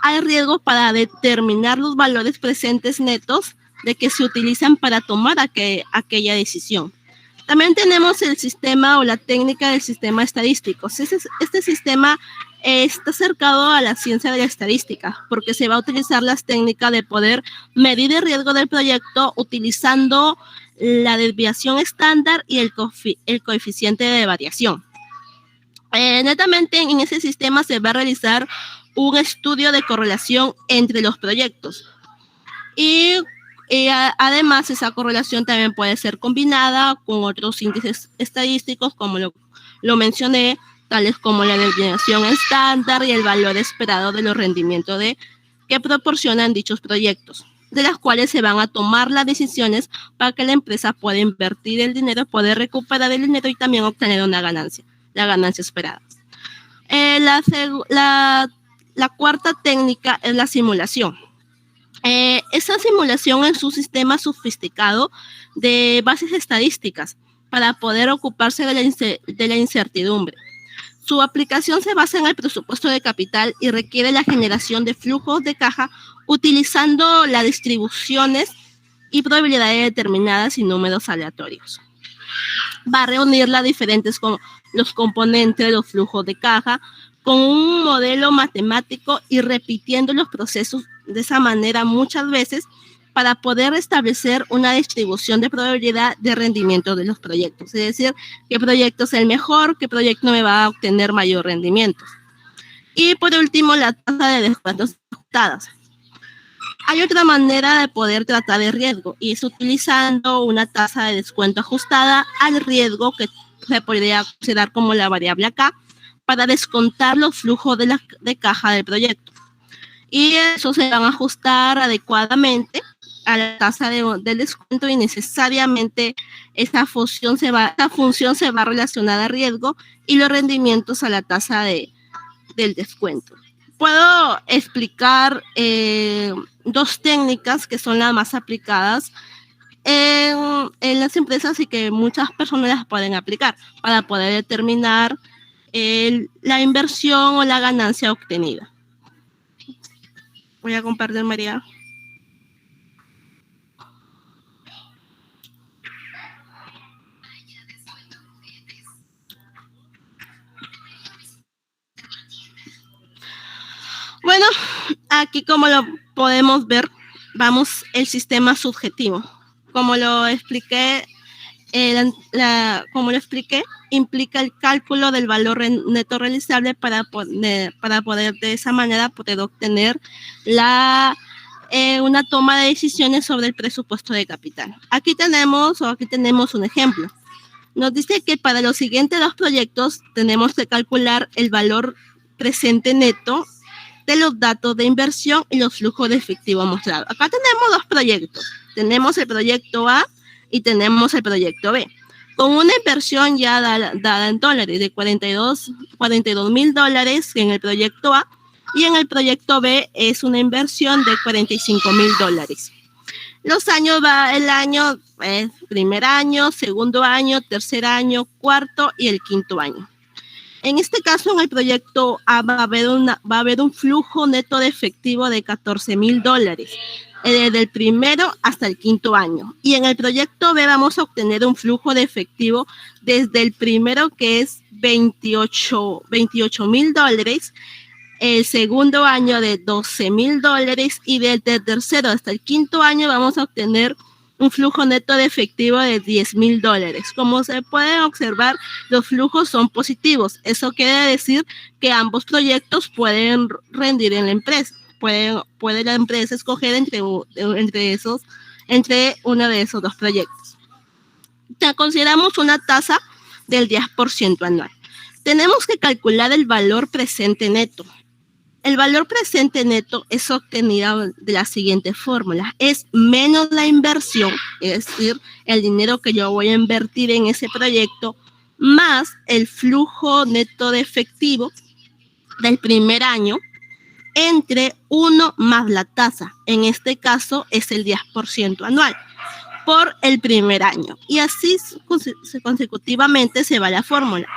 al riesgo para determinar los valores presentes netos de que se utilizan para tomar aquella decisión. También tenemos el sistema o la técnica del sistema estadístico. Este sistema está acercado a la ciencia de la estadística, porque se va a utilizar las técnicas de poder medir el riesgo del proyecto utilizando la desviación estándar y el coeficiente de variación. Netamente en ese sistema se va a realizar un estudio de correlación entre los proyectos y además esa correlación también puede ser combinada con otros índices estadísticos como lo mencioné, tales como la desviación estándar y el valor esperado de los rendimientos que proporcionan dichos proyectos, de las cuales se van a tomar las decisiones para que la empresa pueda invertir el dinero, poder recuperar el dinero y también obtener una ganancia, la ganancia esperada. La cuarta técnica es la simulación. Esa simulación es un sistema sofisticado de bases estadísticas para poder ocuparse de la incertidumbre. Su aplicación se basa en el presupuesto de capital y requiere la generación de flujos de caja utilizando las distribuciones y probabilidades determinadas y números aleatorios. Va a reunir las diferentes los componentes de los flujos de caja con un modelo matemático y repitiendo los procesos de esa manera muchas veces para poder establecer una distribución de probabilidad de rendimiento de los proyectos. Es decir, qué proyecto es el mejor, qué proyecto me va a obtener mayor rendimiento. Y por último, la tasa de descuentos ajustadas. Hay otra manera de poder tratar el riesgo y es utilizando una tasa de descuento ajustada al riesgo que se podría considerar como la variable acá para descontar los flujos de caja del proyecto. Y eso se van a ajustar adecuadamente a la tasa del descuento y necesariamente esa función se va a relacionar a riesgo y los rendimientos a la tasa del descuento. Puedo explicar dos técnicas que son las más aplicadas en las empresas y que muchas personas las pueden aplicar para poder determinar la inversión o la ganancia obtenida. Voy a compartir, María. Bueno, aquí como lo podemos ver, vamos el sistema subjetivo. Como lo expliqué, implica el cálculo del valor neto realizable para poder de esa manera poder obtener una toma de decisiones sobre el presupuesto de capital. Aquí tenemos un ejemplo. Nos dice que para los siguientes dos proyectos tenemos que calcular el valor presente neto de los datos de inversión y los flujos de efectivo mostrados. Acá tenemos dos proyectos. Tenemos el proyecto A y tenemos el proyecto B. Con una inversión ya dada en dólares de $42,000 en el proyecto A y en el proyecto B es una inversión de $45,000. Los años el año, primer año, segundo año, tercer año, cuarto y el quinto año. En este caso, en el proyecto A va a haber un flujo neto de efectivo de $14,000 desde el primero hasta el quinto año. Y en el proyecto B vamos a obtener un flujo de efectivo desde el primero, que es $28,000, el segundo año de $12,000 y desde el tercero hasta el quinto año vamos a obtener un flujo neto de efectivo de $10,000. Como se puede observar, los flujos son positivos. Eso quiere decir que ambos proyectos pueden rendir en la empresa. Puede la empresa escoger entre uno de esos dos proyectos. Consideramos una tasa del 10% anual. Tenemos que calcular el valor presente neto. El valor presente neto es obtenido de la siguiente fórmula. Es menos la inversión, es decir, el dinero que yo voy a invertir en ese proyecto, más el flujo neto de efectivo del primer año, entre 1 más la tasa. En este caso es el 10% anual por el primer año. Y así consecutivamente se va la fórmula.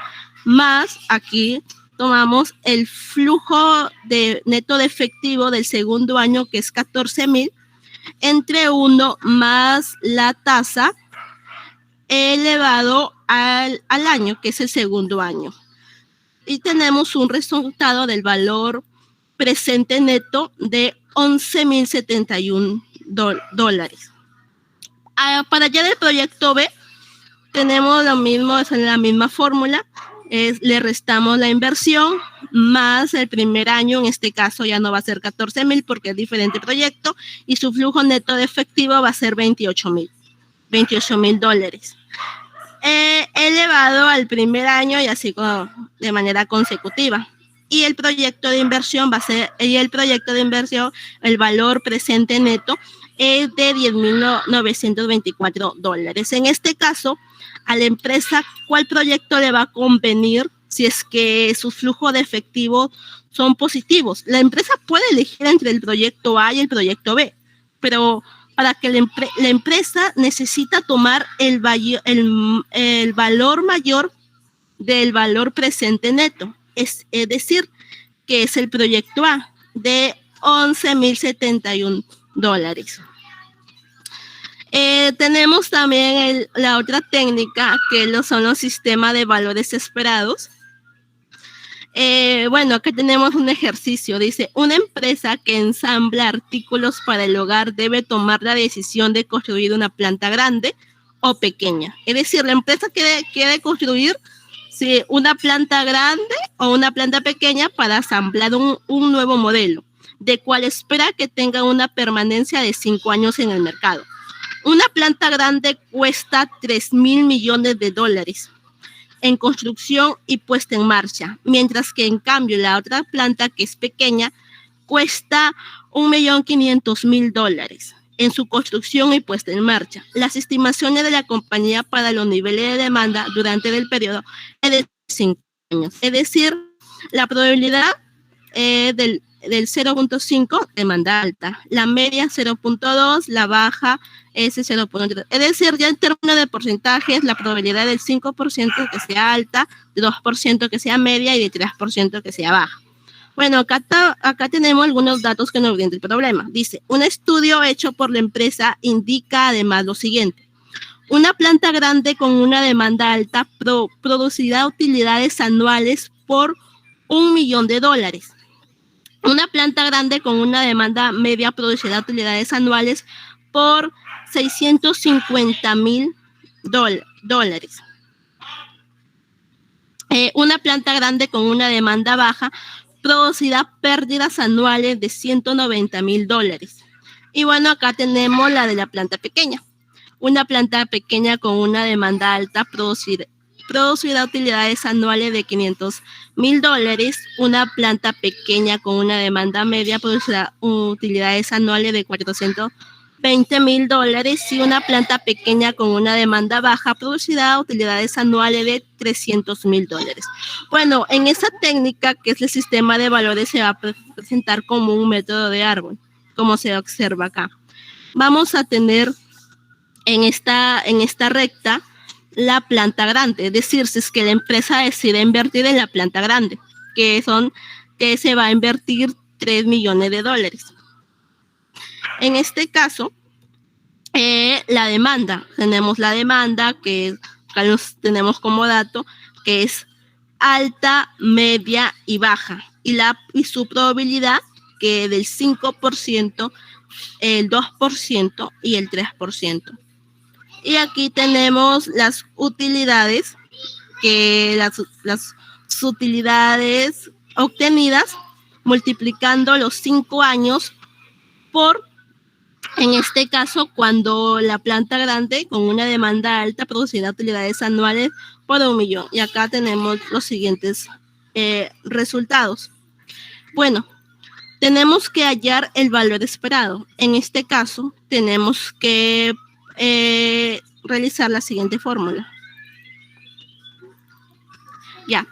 Más aquí tomamos el flujo neto de efectivo del segundo año, que es 14,000, entre 1 más la tasa elevado al año, que es el segundo año. Y tenemos un resultado del valor presente neto de $11,071. Para allá del proyecto B, tenemos lo mismo, es la misma fórmula. Le restamos la inversión más el primer año, en este caso ya no va a ser 14,000 porque es diferente proyecto, y su flujo neto de efectivo va a ser $28,000. Elevado al primer año y así de manera consecutiva. Y el proyecto de inversión el valor presente neto es de $10,924. En este caso, a la empresa, ¿cuál proyecto le va a convenir si es que sus flujos de efectivo son positivos? La empresa puede elegir entre el proyecto A y el proyecto B, pero para que la empresa necesita tomar el valor mayor del valor presente neto, es decir, que es el proyecto A de $11,071. Tenemos también la otra técnica, que son los sistemas de valores esperados. Bueno, acá tenemos un ejercicio. Dice, una empresa que ensambla artículos para el hogar debe tomar la decisión de construir una planta grande o pequeña. Es decir, la empresa quiere construir una planta grande o una planta pequeña para ensamblar un nuevo modelo, de cual espera que tenga una permanencia de 5 años en el mercado. Una planta grande cuesta $3,000 millones en construcción y puesta en marcha, mientras que en cambio la otra planta, que es pequeña, cuesta $1,500,000 en su construcción y puesta en marcha. Las estimaciones de la compañía para los niveles de demanda durante el periodo es de 5 años. Es decir, la probabilidad del 0.5, demanda alta, la media 0.2, la baja es 0.3. Es decir, ya en términos de porcentajes, la probabilidad del 5% que sea alta, de 2% que sea media y de 3% que sea baja. Bueno, acá tenemos algunos datos que nos orientan el problema. Dice, un estudio hecho por la empresa indica además lo siguiente. Una planta grande con una demanda alta producirá utilidades anuales por $1,000,000. Una planta grande con una demanda media producirá utilidades anuales por $650,000. Una planta grande con una demanda baja producirá pérdidas anuales de $190,000. Y bueno, acá tenemos la de la planta pequeña. Una planta pequeña con una demanda alta producirá utilidades anuales de $500,000. Una planta pequeña con una demanda media producirá utilidades anuales de $420,000 y una planta pequeña con una demanda baja producirá utilidades anuales de $300,000. Bueno, en esa técnica, que es el sistema de valores, se va a presentar como un método de árbol, como se observa acá. vamos a tener en esta recta la planta grande, es decir, si es que la empresa decide invertir en la planta grande, que se va a invertir $3 millones. En este caso, la demanda, tenemos la demanda que acá los tenemos como dato, que es alta, media y baja, y su probabilidad que del 5%, el 2% y el 3%. Y aquí tenemos las utilidades, que las utilidades obtenidas multiplicando los 5 años por, en este caso, cuando la planta grande con una demanda alta producirá utilidades anuales por 1 millón. Y acá tenemos los siguientes resultados. Bueno, tenemos que hallar el valor esperado. En este caso, tenemos que realizar la siguiente fórmula. Ya,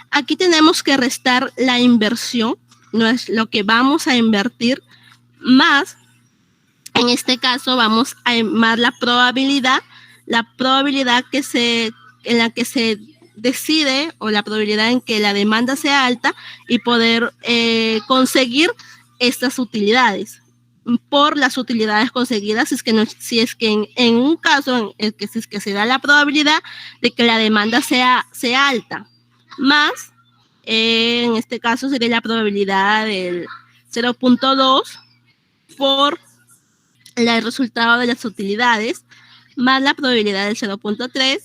aquí tenemos que restar la inversión, no es lo que vamos a invertir, más, en este caso, vamos a más la probabilidad en la que se decide, o la probabilidad en que la demanda sea alta y poder conseguir estas utilidades por las utilidades conseguidas, si es que en un caso en el que, si es que se da la probabilidad de que la demanda sea alta, más en este caso sería la probabilidad del 0.2 por el resultado de las utilidades, más la probabilidad del 0.3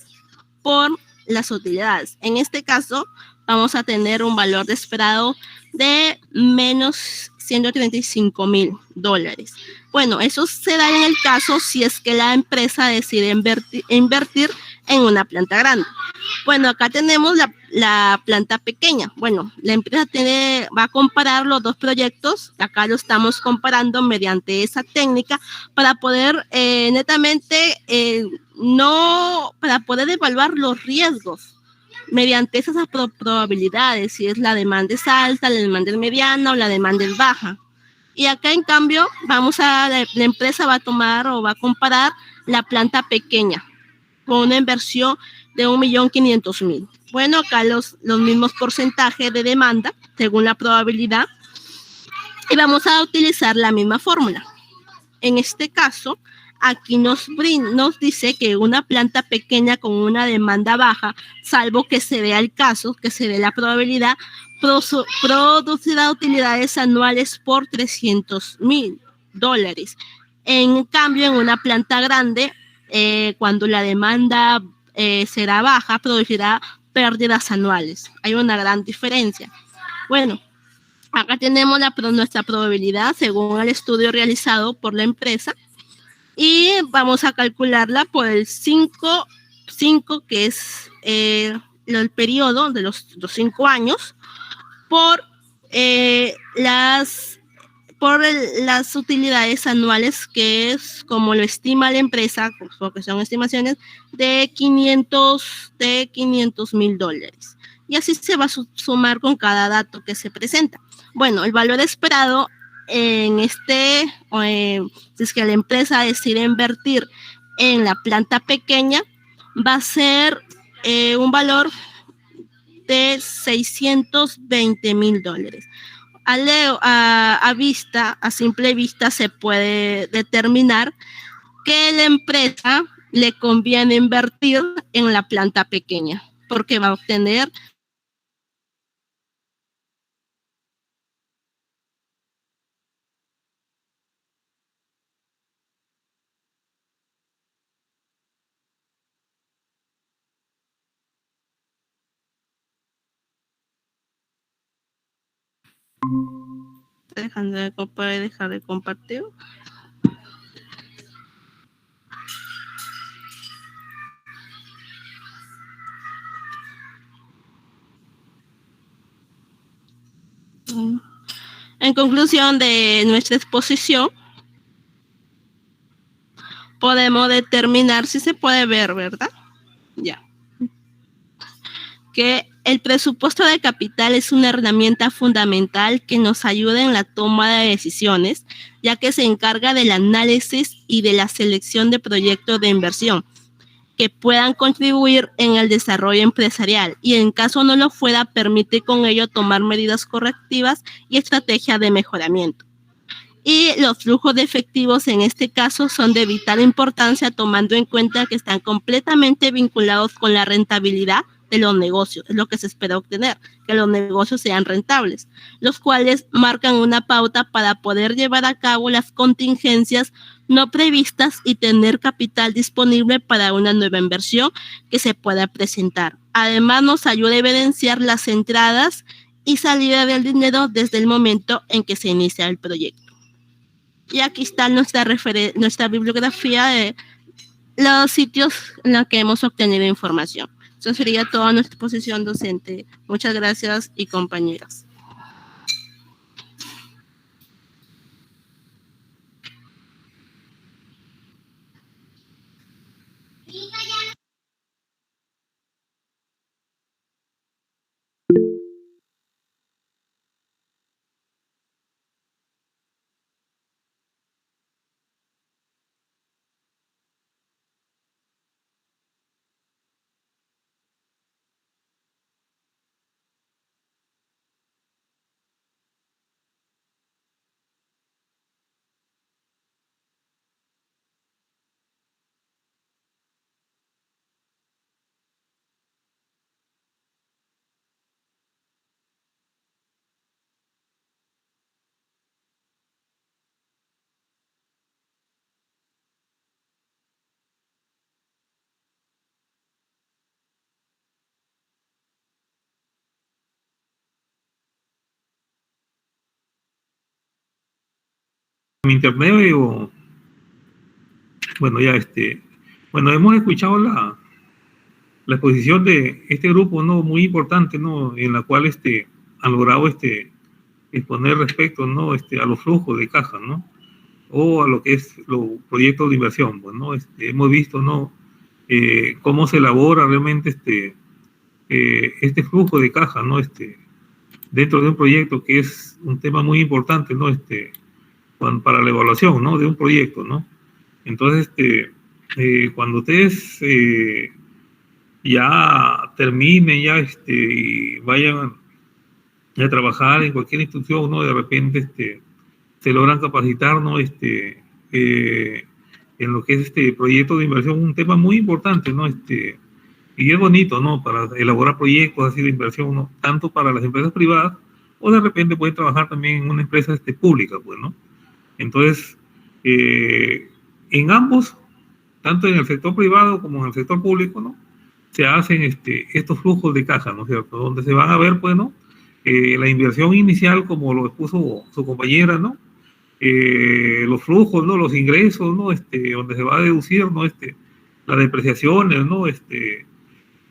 por las utilidades. En este caso vamos a tener un valor esperado de menos $135,000. Bueno, eso se da en el caso si es que la empresa decide invertir en una planta grande. Bueno, acá tenemos la planta pequeña. Bueno, la empresa va a comparar los dos proyectos. Acá lo estamos comparando mediante esa técnica para poder para poder evaluar los riesgos mediante esas probabilidades, si es la demanda es alta, la demanda es mediana o la demanda es baja. Y acá, en cambio, la empresa va a tomar o va a comparar la planta pequeña con una inversión de 1.500.000. Bueno, acá los mismos porcentajes de demanda según la probabilidad, y vamos a utilizar la misma fórmula. En este caso, aquí nos dice que una planta pequeña con una demanda baja, salvo que se vea el caso, que se dé la probabilidad, producirá utilidades anuales por $300,000. En cambio, en una planta grande, cuando la demanda será baja, producirá pérdidas anuales. Hay una gran diferencia. Bueno, acá tenemos nuestra probabilidad según el estudio realizado por la empresa, y vamos a calcularla por el 5, que es el periodo de los 5 años, por las utilidades anuales, que es como lo estima la empresa, porque son estimaciones de $500,000. Y así se va a sumar con cada dato que se presenta. Bueno, el valor esperado si es que la empresa decide invertir en la planta pequeña, va a ser un valor de $620,000. A simple vista se puede determinar que la empresa le conviene invertir en la planta pequeña, porque va a obtener puede dejar de compartir. En conclusión de nuestra exposición, podemos determinar, si se puede ver, ¿verdad? Ya. Que El presupuesto de capital es una herramienta fundamental que nos ayuda en la toma de decisiones, ya que se encarga del análisis y de la selección de proyectos de inversión que puedan contribuir en el desarrollo empresarial y en caso no lo fuera, permite con ello tomar medidas correctivas y estrategias de mejoramiento. Y los flujos de efectivos en este caso son de vital importancia, tomando en cuenta que están completamente vinculados con la rentabilidad de los negocios. Es lo que se espera obtener, que los negocios sean rentables, los cuales marcan una pauta para poder llevar a cabo las contingencias no previstas y tener capital disponible para una nueva inversión que se pueda presentar. Además, nos ayuda a evidenciar las entradas y salida del dinero desde el momento en que se inicia el proyecto. Y aquí está nuestra bibliografía de los sitios en los que hemos obtenido información. Eso sería toda nuestra exposición docente. Muchas gracias y compañeros. En internet o bueno, ya bueno, hemos escuchado la exposición de este grupo, ¿no? Muy importante, ¿no? En la cual han logrado exponer respecto, ¿no? A los flujos de caja, ¿no? O a lo que es los proyectos de inversión, pues, ¿no? Hemos visto, ¿no? Cómo se elabora realmente este flujo de caja, ¿no? Dentro de un proyecto, que es un tema muy importante, ¿no? Para la evaluación, ¿no? De un proyecto, ¿no? Entonces, cuando ustedes ya terminen, ya y vayan a trabajar en cualquier institución, ¿no? De repente se logran capacitar, ¿no? En lo que es proyecto de inversión, un tema muy importante, ¿no? Y es bonito, ¿no? Para elaborar proyectos así de inversión, ¿no? Tanto para las empresas privadas, o de repente pueden trabajar también en una empresa pública, pues, ¿no? Entonces, en ambos, tanto en el sector privado como en el sector público, ¿no? Se hacen estos flujos de caja, ¿no es cierto? Donde se van a ver, pues, ¿no? La inversión inicial, como lo expuso su compañera, ¿no? Los flujos, ¿no? Los ingresos, ¿no? Donde se va a deducir, ¿no? Las depreciaciones, ¿no?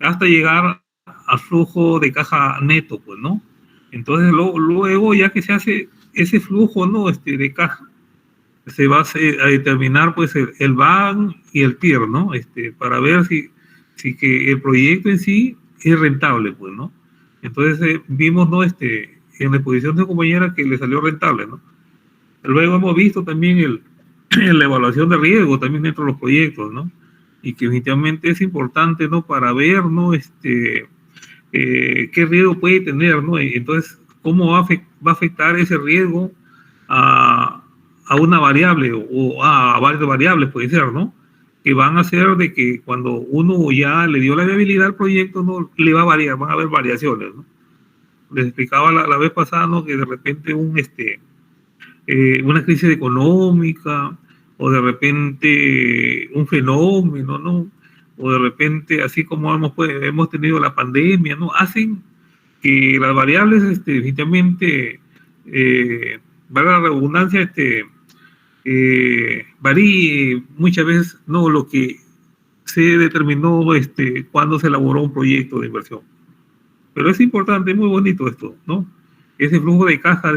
Hasta llegar al flujo de caja neto, pues, ¿no? Entonces, luego, ya que se hace ese flujo, ¿no? De caja, se va a determinar, pues, el BAN y el TIR, ¿no? Para ver si que el proyecto en sí es rentable, pues, ¿no? Entonces, vimos, ¿no? En la exposición de su compañera que le salió rentable, ¿no? Luego hemos visto también la evaluación de riesgo también dentro de los proyectos, ¿no? Y que definitivamente es importante, ¿no? Para ver, ¿no? Qué riesgo puede tener, ¿no? Entonces, cómo va a afectar ese riesgo a una variable o a varias variables, puede ser, ¿no? Que van a hacer de que cuando uno ya le dio la viabilidad al proyecto, ¿no? Le va a variar, van a haber variaciones, ¿no? Les explicaba la vez pasada, ¿no? Que de repente una crisis económica, o de repente un fenómeno, ¿no? O de repente, así como hemos tenido la pandemia, ¿no? Hacen que las variables, definitivamente, valga la redundancia, varíe muchas veces, ¿no? Lo que se determinó, cuando se elaboró un proyecto de inversión. Pero es importante, es muy bonito esto, ¿no? Ese flujo de caja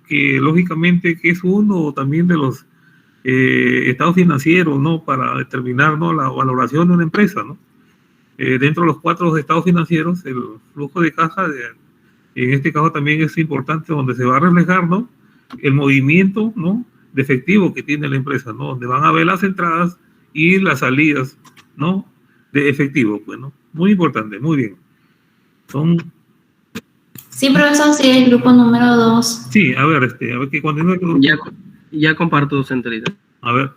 que lógicamente que es uno también de los estados financieros, ¿no? Para determinar, ¿no? La valoración de una empresa, ¿no? dentro de los 4 estados financieros, el flujo de caja, en este caso también es importante, donde se va a reflejar, ¿no?, el movimiento, ¿no?, de efectivo que tiene la empresa, ¿no?, donde van a ver las entradas y las salidas, ¿no?, de efectivo, pues, ¿no? Muy importante, muy bien. Sí, profesor, sí, el grupo número 2. Sí, a ver, que continúe. Ya comparto, centralita. A ver.